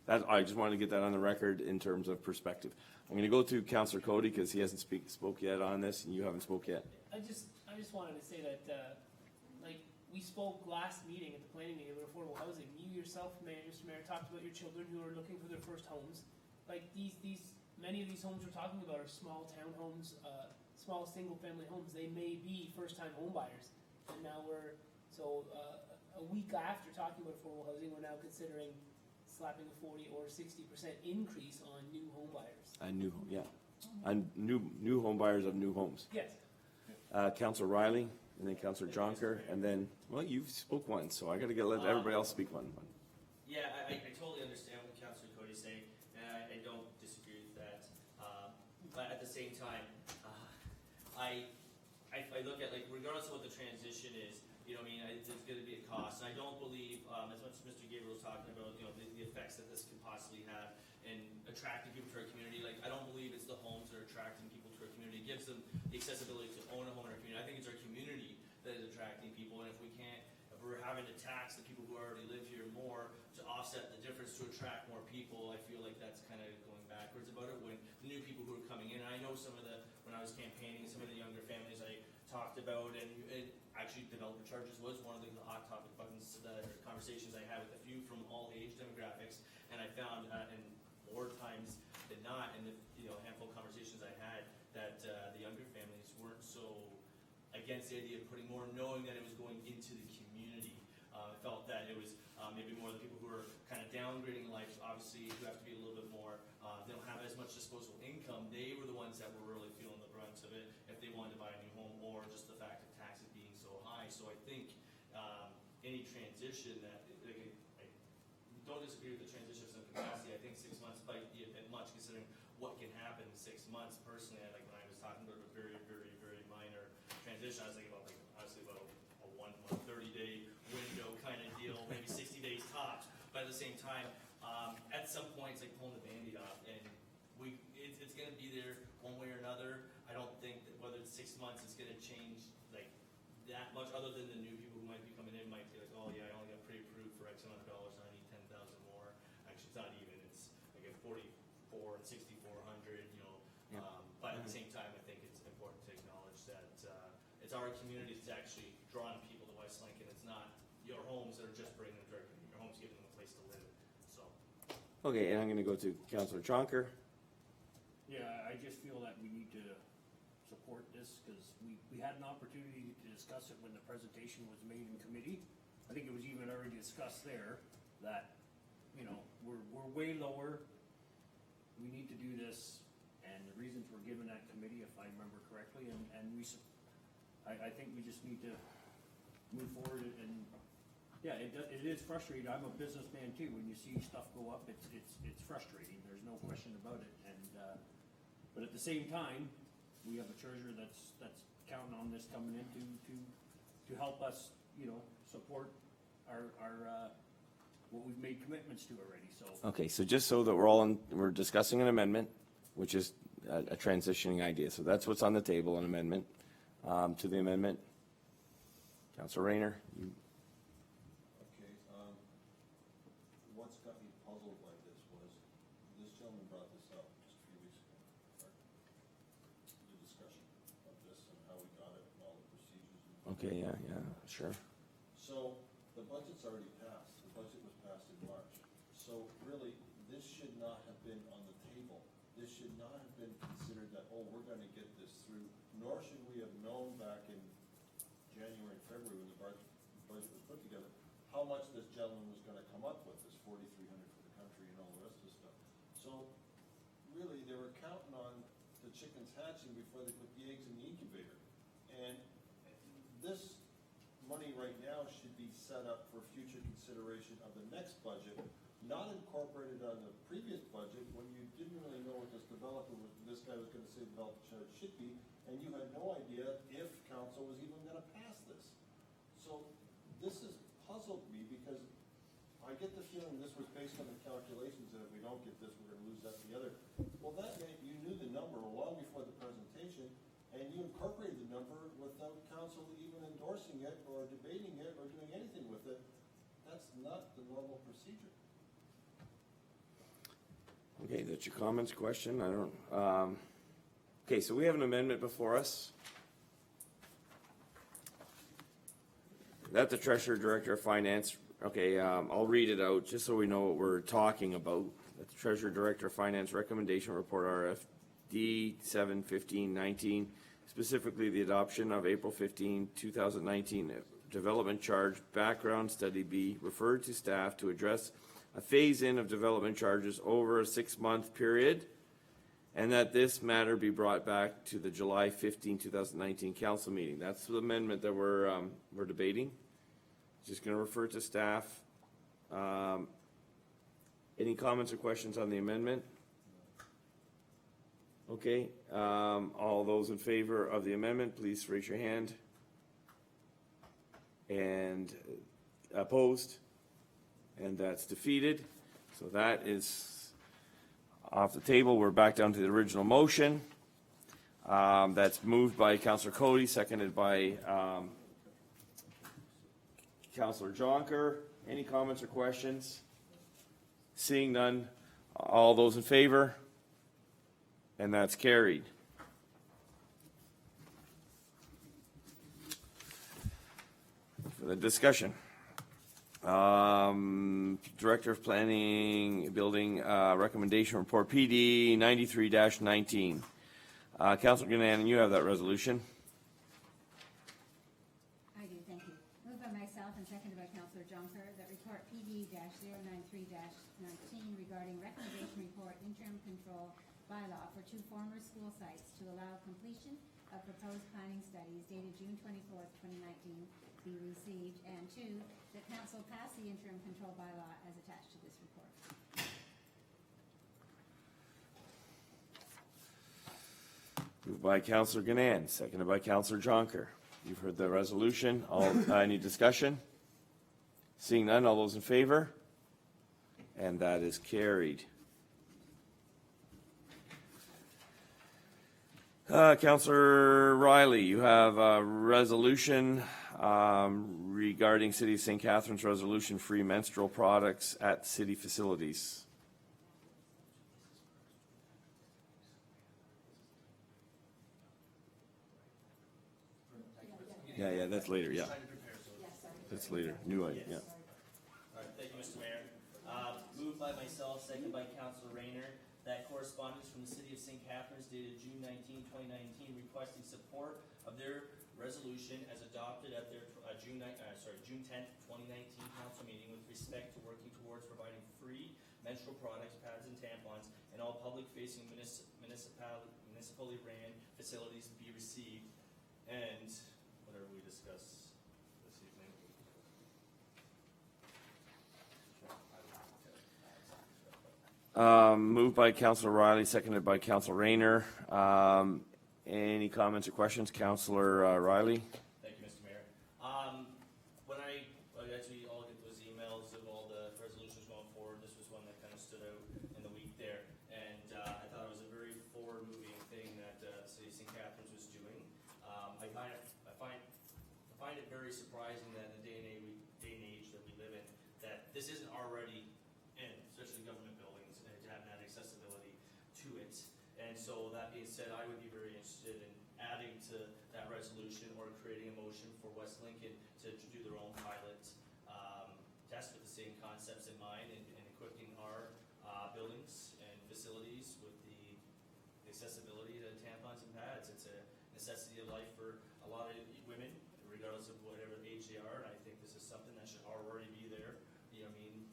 I just wanted to get that on the record in terms of perspective. I'm going to go to Councillor Cody because he hasn't spoke yet on this, and you haven't spoke yet. I just wanted to say that, like, we spoke last meeting at the planning meeting about affordable housing. You yourself, Mr. Mayor, talked about your children who are looking for their first homes. Like, many of these homes we're talking about are small townhomes, small single-family homes. They may be first-time home buyers. And now a week after talking about affordable housing, we're now considering slapping a 40 or 60% increase on new home buyers. On new home buyers of new homes. Yes. Councillor Riley, and then Councillor Jonker, and then, well, you've spoke once, so I got to let everybody else speak one. Yeah, I totally understand what Councillor Cody's saying, and I don't disagree with that. But at the same time, I look at, like, regardless of what the transition is, you know, I mean, there's going to be a cost. And I don't believe, as much as Mr. Gabriel was talking about, you know, the effects that this can possibly have in attracting people to our community. Like, I don't believe it's the homes that are attracting people to our community. It gives them the accessibility to own a home in our community. I think it's our community that is attracting people. And if we're having to tax the people who already live here more to offset the difference to attract more people, I feel like that's kind of going backwards about it. When the new people who are coming in, and I know when I was campaigning, some of the younger families I talked about, and actually developer charges was one of the hot topic buttons, conversations I had with a few from all age demographics, and I found, and more times than not, in the handful of conversations I had, that the younger families weren't so against the idea of putting more, knowing that it was going into the community. I felt that it was maybe more the people who are kind of downgrading life, obviously, who have to be a little bit more, they don't have as much disposable income. They were the ones that were really feeling the brunt of it if they wanted to buy a new home, or just the fact of taxes being so high. So I think any transition that, I don't disagree with the transition of some capacity. I think 6 months might be a bit much considering what can happen in 6 months. Personally, like when I was talking about a very, very, very minor transition, I was thinking about a 1 30-day window kind of deal, maybe 60 days tops. But at the same time, at at some point, it's like pulling the Band-Aid off, and it's gonna be there one way or another. I don't think that whether it's 6 months, it's gonna change like that much, other than the new people who might be coming in might be like, oh yeah, I only got pre-approved for X amount of dollars, and I need 10,000 more. Actually, it's not even, it's like at 44 and 6,400, you know. But at the same time, I think it's important to acknowledge that, it's our community that's actually drawing people to West Lincoln. It's not your homes that are just bringing them directly, your home's giving them a place to live, so. Okay, and I'm gonna go to Councillor Jonker. Yeah, I just feel that we need to support this, because we had an opportunity to discuss it when the presentation was made in committee. I think it was even already discussed there that, you know, we're way lower. We need to do this, and the reasons were given at committee, if I remember correctly, and I think we just need to move forward and, yeah, it is frustrating. I'm a businessman too. When you see stuff go up, it's frustrating. There's no question about it. And, but at the same time, we have a treasurer that's counting on this coming in to help us, you know, support our what we've made commitments to already, so. Okay, so just so that we're discussing an amendment, which is a transitioning idea. So that's what's on the table, an amendment to the amendment. Councillor Rayner, you Okay, what's got me puzzled by this was, this gentleman brought this up just a few weeks ago, correct? The discussion of this and how we got it and all the procedures. Okay, yeah, sure. So, the budget's already passed, the budget was passed in March. So really, this should not have been on the table. This should not have been considered that, oh, we're gonna get this through, nor should we have known back in January and February when the budget was put together, how much this gentleman was gonna come up with, this 4,300 for the country and all the rest of the stuff. So, really, they were counting on the chickens hatching before they put the eggs in the incubator. And this money right now should be set up for future consideration of the next budget, not incorporated on the previous budget when you didn't really know what this developer was, this guy was gonna say developer charge should be, and you had no idea if council was even gonna pass this. So this has puzzled me because I get the feeling this was based on the calculations that if we don't get this, we're gonna lose that and the other. Well, that meant you knew the number long before the presentation, and you incorporated the number without council even endorsing it or debating it or doing anything with it. That's not the normal procedure. Okay, that's your comments, question? I don't, okay, so we have an amendment before us. That the Treasurer Director of Finance, okay, I'll read it out just so we know what we're talking about. That the Treasurer Director of Finance Recommendation Report RFD 7/15/19, specifically the adoption of April 15, 2019 Development Charge Background Study be referred to staff to address a phase-in of development charges over a 6-month period, and that this matter be brought back to the July 15, 2019 council meeting. That's the amendment that we're debating. Just going to refer to staff. Any comments or questions on the amendment? Okay, all those in favor of the amendment, please raise your hand. And opposed? And that's defeated. So that is off the table. We're back down to the original motion. That's moved by Councillor Cody, seconded by Councillor Jonker. Any comments or questions? Seeing none, all those in favor? And that's carried. For the discussion. Director of Planning, Building, Recommendation Report, PD 93-19. Councillor Gannon, you have that resolution. I do, thank you. Moved by myself and seconded by Councillor Jonker that report PD-093-19 regarding recommendation report interim control bylaw for 2 former school sites to allow completion of proposed planning studies dated June 24th, 2019 be received, and 2, that council pass the interim control bylaw as attached to this report. Moved by Councillor Gannon, seconded by Councillor Jonker. You've heard the resolution. Any discussion? Seeing none, all those in favor? And that is carried. Councillor Riley, you have a resolution regarding City of St. Catharines resolution free menstrual products at city facilities. Yeah, that's later, yeah. That's later, new item, yeah. All right, thank you, Mr. Mayor. Moved by myself, second by Councilor Rayner, that correspondence from the City of St. Catharines dated June 19, 2019, requesting support of their resolution as adopted at their June 10th, 2019 council meeting with respect to working towards providing free menstrual products, pads, and tampons in all public-facing municipally ran facilities be received, and whatever we discuss this evening. Moved by Councillor Riley, seconded by Councillor Rayner. Any comments or questions? Councillor Riley? Thank you, Mr. Mayor. When I actually all get those emails of all the resolutions going forward, this was one that kind of stood out in the week there. And I thought it was a very forward-moving thing that the City of St. Catharines was doing. I find it very surprising that in the day and age that we live in, that this isn't already in, especially government buildings, and to have that accessibility to it. And so that being said, I would be very interested in adding to that resolution or creating a motion for West Lincoln to do their own pilot test with the same concepts in mind and equipping our buildings and facilities with the accessibility to tampons and pads. It's a necessity of life for a lot of women, regardless of whatever age they are, and I think this is something that should already be there. You know what I mean?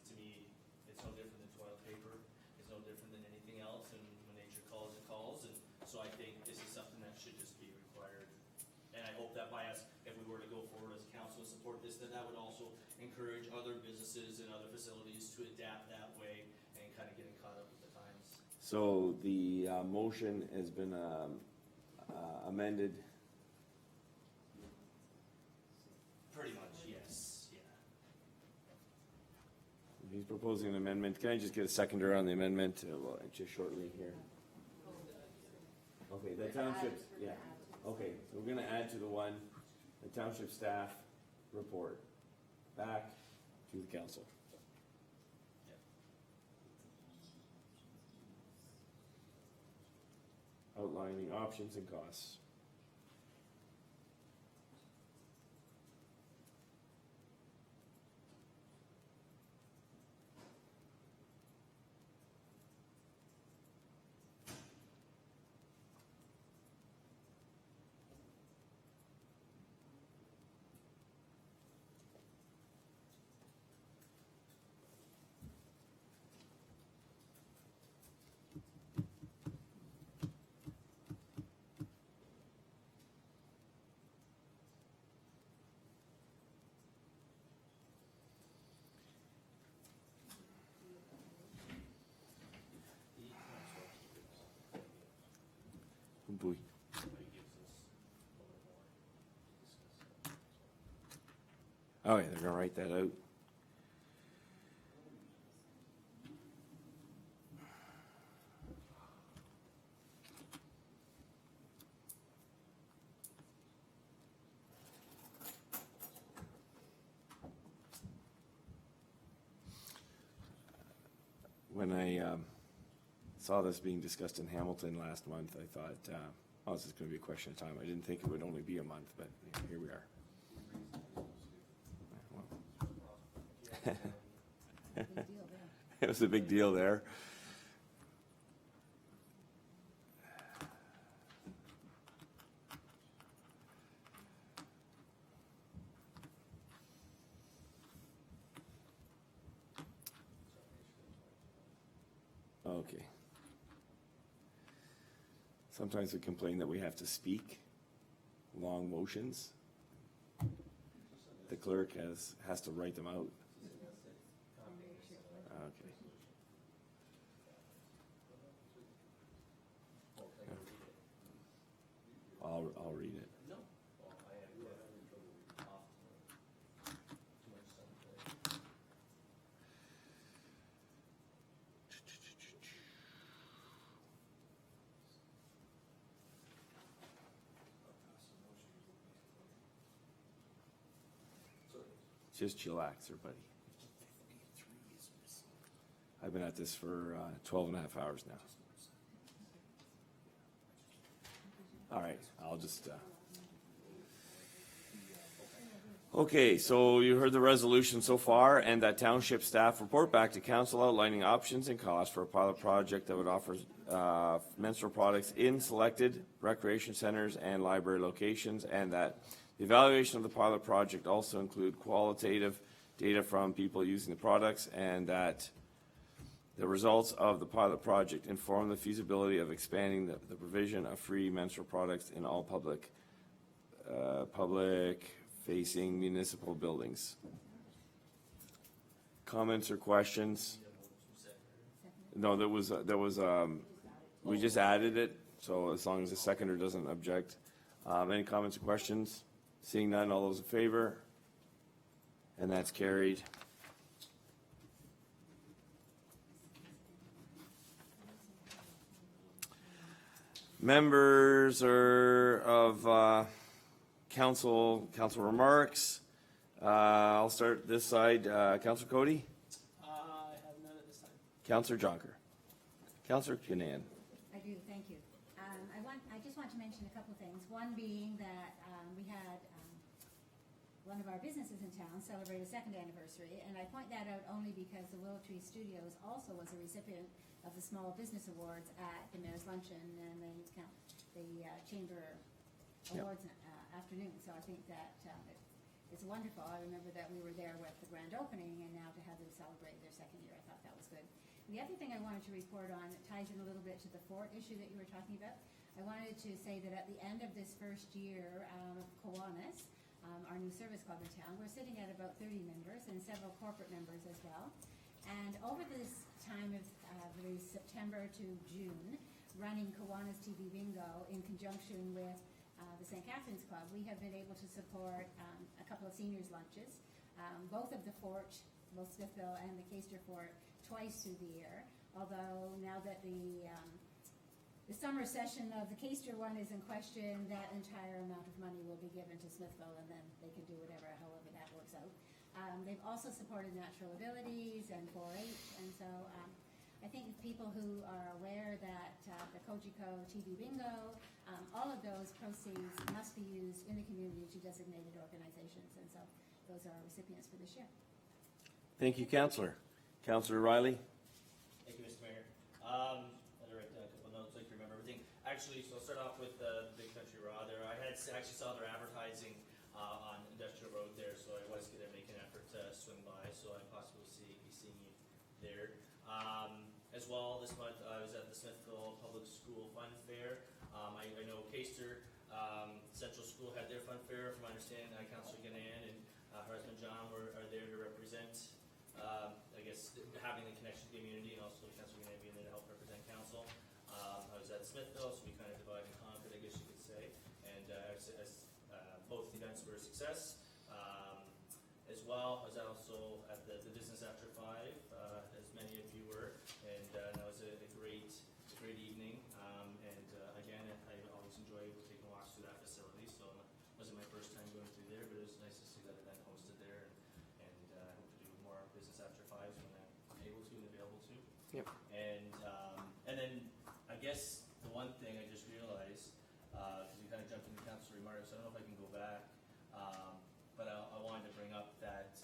To me, it's no different than toilet paper. It's no different than anything else, and when nature calls, it calls, and so I think this is something that should just be required. And I hope that by us, if we were to go forward as a council and support this, then that would also encourage other businesses and other facilities to adapt that way and kind of getting caught up with the times. So the motion has been amended. Pretty much, yes, yeah. He's proposing an amendment. Can I just get a seconder on the amendment? Well, just shortly here. Okay, the township, yeah. Okay, so we're gonna add to the one, the township staff report, back to the council. Outlining options and costs. Boy. Oh, yeah, they're gonna write that out. When I saw this being discussed in Hamilton last month, I thought, oh, this is going to be a question of time. I didn't think it would only be a month, but here we are. It was a big deal there. Okay. Sometimes we complain that we have to speak long motions. The clerk has to write them out. Okay. I'll read it. Just chillax, everybody. I've been at this for 12 and a half hours now. All right, I'll just... Okay, so you heard the resolution so far, and that township staff report back to council outlining options and costs for a pilot project that would offer menstrual products in selected recreation centers and library locations, and that the evaluation of the pilot project also include qualitative data from people using the products, and that the results of the pilot project inform the feasibility of expanding the provision of free menstrual products in all public-facing municipal buildings. Comments or questions? No, we just added it, so as long as the seconder doesn't object. Any comments or questions? Seeing none, all those in favor? And that's carried. Members of council remarks. I'll start this side. Councillor Cody? I have none at this time. Councillor Jonker? Councillor Kinane? I do, thank you. I just want to mention a couple things. One being that we had one of our businesses in town celebrate a second anniversary, and I point that out only because the Willow Tree Studios also was a recipient of the Small Business Awards at the Mayor's Luncheon and the Chamber Awards afternoon. So I think that it's wonderful. I remember that we were there with the grand opening, and now to have them celebrate their second year, I thought that was good. And the other thing I wanted to report on, it ties in a little bit to the fort issue that you were talking about. I wanted to say that at the end of this first year of Kiwanis, our new service club in town, we're sitting at about 30 members and several corporate members as well. And over this time of the September to June, running Kiwanis TV Bingo in conjunction with the St. Catherine's Club, we have been able to support a couple of seniors' lunches, both of the fort, both Smithville and the Caister Fort, twice through the year. Although now that the summer session of the Caister one is in question, that entire amount of money will be given to Smithville, and then they can do whatever, however that works out. They've also supported Natural Abilities and 4-H, and so I think people who are aware that the Kojiko TV Bingo, all of those proceeds must be used in the community to designated organizations, and so those are our recipients for this year. Thank you, Councillor. Councillor Riley? Thank you, Mr. Mayor. I had to write down a couple notes so I can remember everything. Actually, so I'll start off with the Big Country Raw there. I had actually saw their advertising on Industrial Road there, so I was going to make an effort to swing by, so I possibly be seeing you there. As well, this month I was at the Smithville Public School Fun Fair. I know Caister Central School had their fun fair. From my understanding, Councillor Gannan and her husband John are there to represent, I guess, having the connection to the community, and also Councillor Gannan being there to help represent council. I was at Smithville, so we kind of divide and conquered, I guess you could say. And both events were a success. As well, I was also at the Business After 5, as many of you were, and that was a great evening. Again, I always enjoy taking walks through that facility, so it wasn't my first time going through there, but it was nice to see that event hosted there, and I hope to do more Business After 5s when I'm able to and available to. Yep. And then I guess the one thing I just realized, because we kind of jumped into council remarks, I don't know if I can go back, but I wanted to bring up that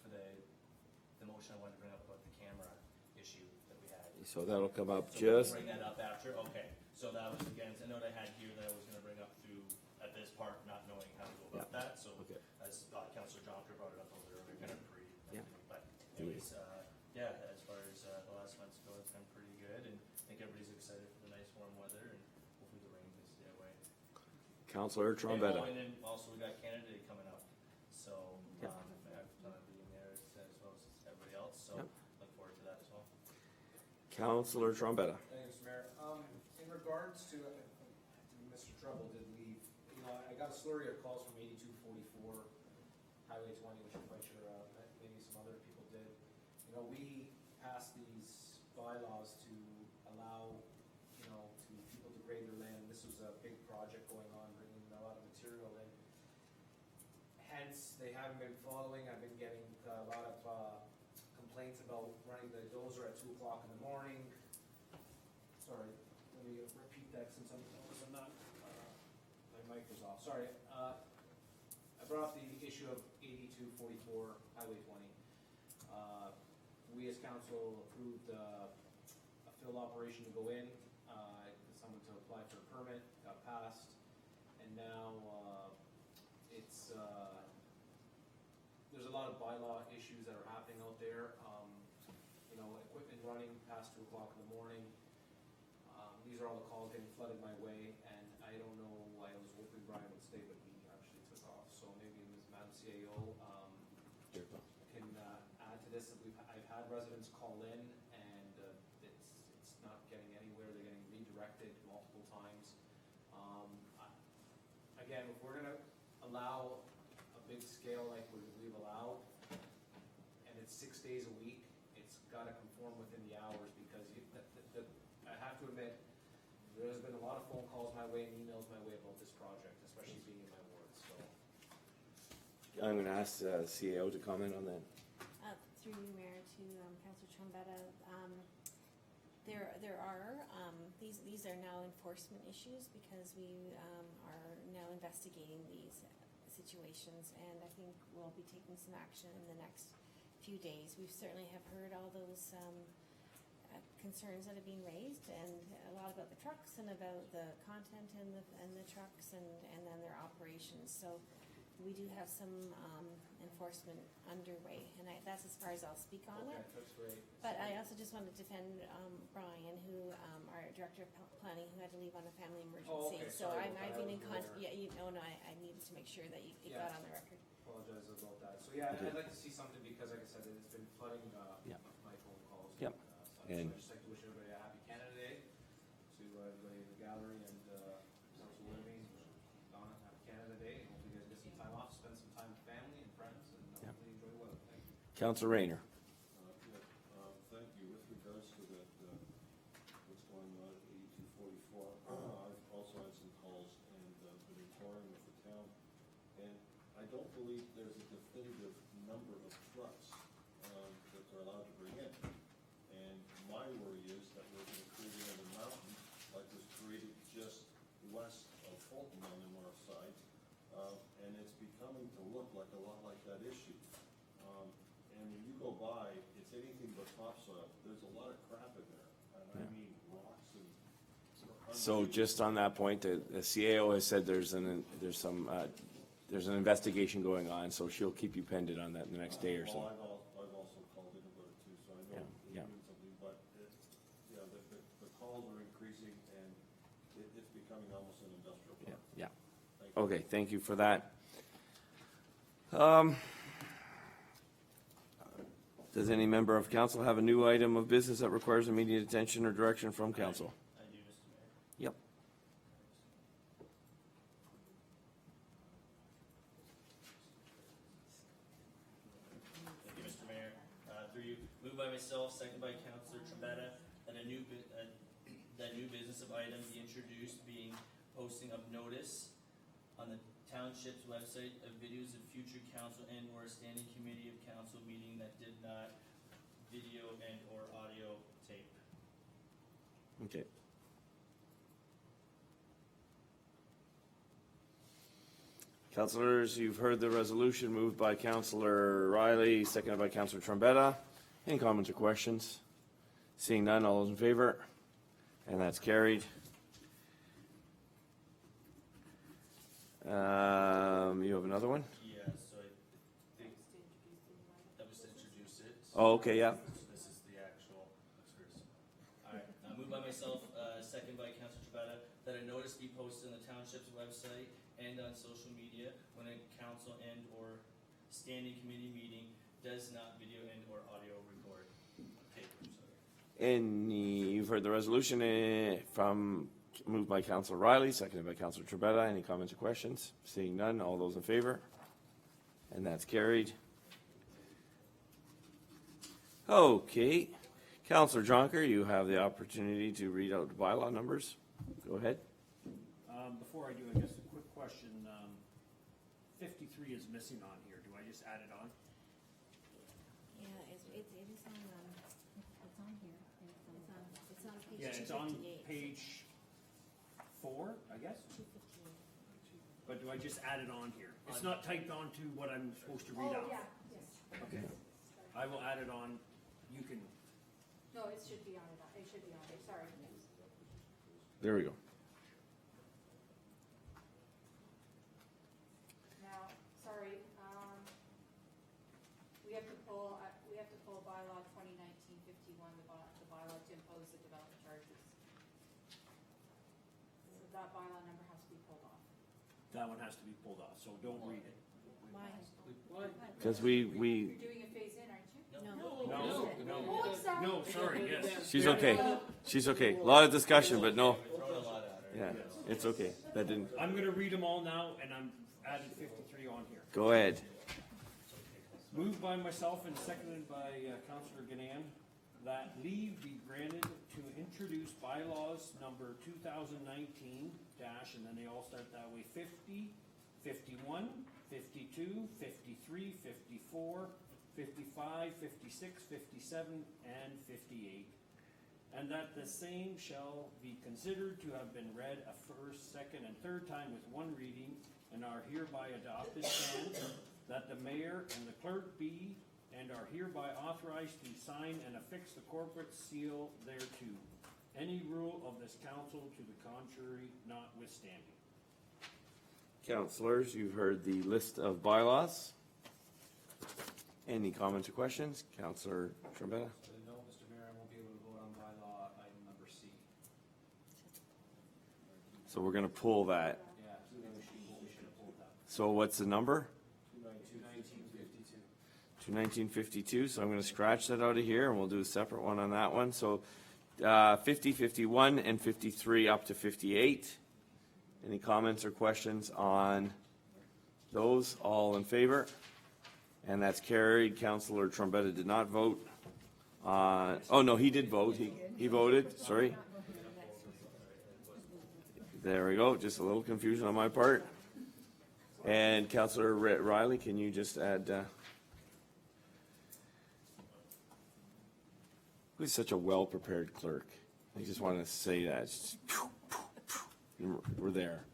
for the motion, I wanted to bring up about the camera issue that we had. So that'll come up So we'll just... bring that up after, okay. So that was against, I know I had here that I was gonna bring up through, at this part, not knowing how to go about that, so Okay. as Councillor Jonker brought it up a little earlier, kind of pre. Yeah. But anyways, yeah, as far as the last month's go, it's been pretty good, and I think everybody's excited for the nice warm weather, and hopefully the rain can stay away. Councillor Trombetta. And then also we got Canada Day coming up, so I have a ton of being there as well as everybody else, so look forward to that as well. Councillor Trombetta. Thank you, Mr. Mayor. In regards to Mr. Treble did leave, I got a slurry of calls from 8244 Highway 20, which I'm quite sure maybe some other people did. We passed these bylaws to allow, to people to grade their land. This was a big project going on, bringing a lot of material in. tense, they haven't been following, I've been getting a lot of complaints about running the dozer at 2 o'clock in the morning. Sorry, let me repeat that since I'm not, my mic was off, sorry. I brought up the issue of 8244 Highway 20. We as council approved a field operation to go in, someone to apply for a permit, got passed, and now there's a lot of bylaw issues that are happening out there. You know, equipment running past 2 o'clock in the morning. These are all the calls getting flooded my way, and I don't know, I was hoping Brian would stay, but he actually took off. So maybe Madam CAO can add to this. I've had residents call in, and it's not getting anywhere. They're getting redirected multiple times. Again, if we're gonna allow a big scale like we've allowed, and it's 6 days a week, it's gotta conform within the hours, because I have to admit, there's been a lot of phone calls my way and emails my way about this project, especially being in my ward, so. I'm gonna ask CAO to comment on that. Through you, Mayor, to Councillor Trombetta, there are, these are now enforcement issues, because we are now investigating these situations, and I think we'll be taking some action in the next few days. We certainly have heard all those concerns that have been raised, and a lot about the trucks and about the content in the trucks and then their operations. So we do have some enforcement underway, and that's as far as I'll speak on it. That's great. But I also just want to defend Brian, who, our Director of Planning, who had to leave on a family emergency. Okay, So sorry about I've that. been in I wasn't contact, I needed to make sure that it Yeah. got on the record. Apologize about that. So yeah, Okay. I'd like to see something, because like I said, it's been flooding Yeah. my phone calls. Yep. So And- I'd just like to wish everybody a happy Canada Day, to everybody in the gallery, and Council Living, Donna, happy Canada Day, and hopefully you guys get some time off, spend some time with family and friends, and Yeah. hopefully enjoy the weather. Thank you. Councillor Rayner. Thank you. With regards to that, what's going on at 8244, I've also had some calls and been inquiring with the town, and I don't believe there's a definitive number of trucks that they're allowed to bring in. And my worry is that we're going to create another mountain like was created just west of Fulton on the north side, and it's becoming to look like a lot like that issue. And when you go by, it's anything but topsoil. There's a lot of crap in there, and I mean rocks and. So just on that point, the CAO has said there's an investigation going on, so she'll keep you pending on that in the next day or Well, so. I've also called in about it too, so I know Yeah, it's yeah. doing something, but yeah, the calls are increasing, and it's becoming almost an industrial Yeah, park. yeah. Thank you. Okay, thank you for that. Does any member of council have a new item of business that requires immediate attention or direction from council? I do, Mr. Mayor. Yep. Thank you, Mr. Mayor. Through you, moved by myself, second by Councillor Trombetta, that that new business of item be introduced, being posting of notice on the township's website of videos of future council and or standing committee of council meeting that did not video and or audio tape. Okay. Councilors, you've heard the resolution moved by Councillor Riley, seconded by Councillor Trombetta. Any comments or questions? Seeing none, all those in favor? And that's carried. You have another one? Yeah, so I think that was to introduce it. Oh, okay, yeah. This is the actual, all right, moved by myself, second by Councilor Trombetta, that a notice be posted on the township's website and on social media when a council and or standing committee meeting does not video and or audio record. Tape, I'm sorry. You've heard the resolution moved by Councillor Riley, seconded by Councillor Trebetta. Any comments or questions? Seeing none, all those in favor? And that's carried. Okay. Councillor Jonker, you have the opportunity to read out the bylaw numbers. Go ahead. Before I do, I guess a quick question. 53 is missing on here. Do I just add it on? Yeah, it is on, It's on here. it's on page Yeah, it's on 258. page 4, I guess? 258. But do I just add it on here? It's not typed onto what I'm supposed to read out? yes. Okay. I will add it on. You can, No, it should be on it, sorry. There we go. Now, sorry, we have to pull bylaw 2019-51, the bylaw to impose the development charges. So that bylaw number has to be pulled off. that one has to be pulled off, so don't read it. Why? Because we, You're doing a phase in, aren't you? No, sorry, yes. she's okay. She's okay. A lot of discussion, but no. Yeah, it's okay. That didn't, I'm gonna read them all now, and I'm adding 53 on here. go ahead. Moved by myself and seconded by Councillor Ganam, that leave be granted to introduce bylaws number 2019 dash, and then they all start that way, 50, 51, 52, 53, 54, 55, 56, 57, and 58. And that the same shall be considered to have been read a first, second, and third time with one reading, and are hereby adopted, and that the mayor and the clerk be and are hereby authorized to sign and affix the corporate seal thereto. Any rule of this council to the contrary notwithstanding. Councilors, you've heard the list of bylaws. Any comments or questions? Councilor Trombetta? No, Mr. Mayor, I won't be able to vote on bylaw item number C. So we're gonna pull that. Yeah, we should have pulled that. So what's the number? 1952. 1952, so I'm gonna scratch that out of here, and we'll do a separate one on that one. So 50, 51, and 53 up to 58. Any comments or questions on those? All in favor? And that's carried. Councilor Trombetta did not vote. Oh, no, he did vote. He voted, sorry. There we go, just a little confusion on my part. And Councilor Riley, can you just add, who's such a well-prepared clerk? I just want to say that. It's just, we're there.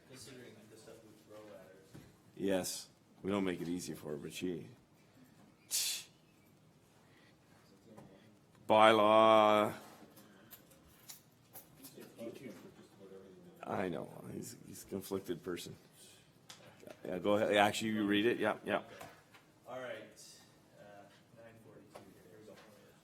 Considering the stuff we throw at her. Yes, we don't make it easy for her, but she. Bylaw. I know, he's a conflicted person. Yeah, go ahead, actually, you read it, yeah. All right, 9:42 here, there we go.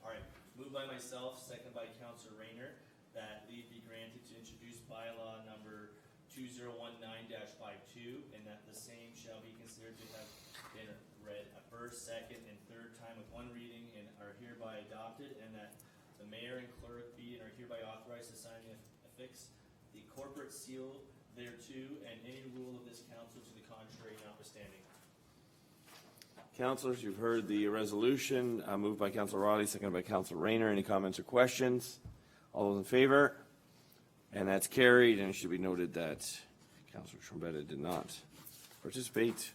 All right, moved by myself, second by Councillor Rayner, that leave be granted to introduce bylaw number 2019-52, and that the same shall be considered to have been read a first, second, and third time with one reading and are hereby adopted, and that the mayor and clerk be and are hereby authorized to sign and affix the corporate seal thereto, and any rule of this council to the contrary notwithstanding. Councilors, you've heard the resolution, moved by Councilor Riley, seconded by Councilor Rayner. Any comments or questions? All those in favor? And that's carried, and it should be noted that Councilor Trombetta did not participate.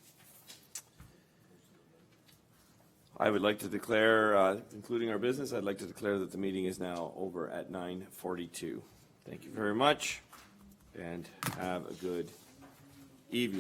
I would like to declare, concluding our business, I'd like to declare that the meeting is now over at 9:42. Thank you very much, and have a good evening.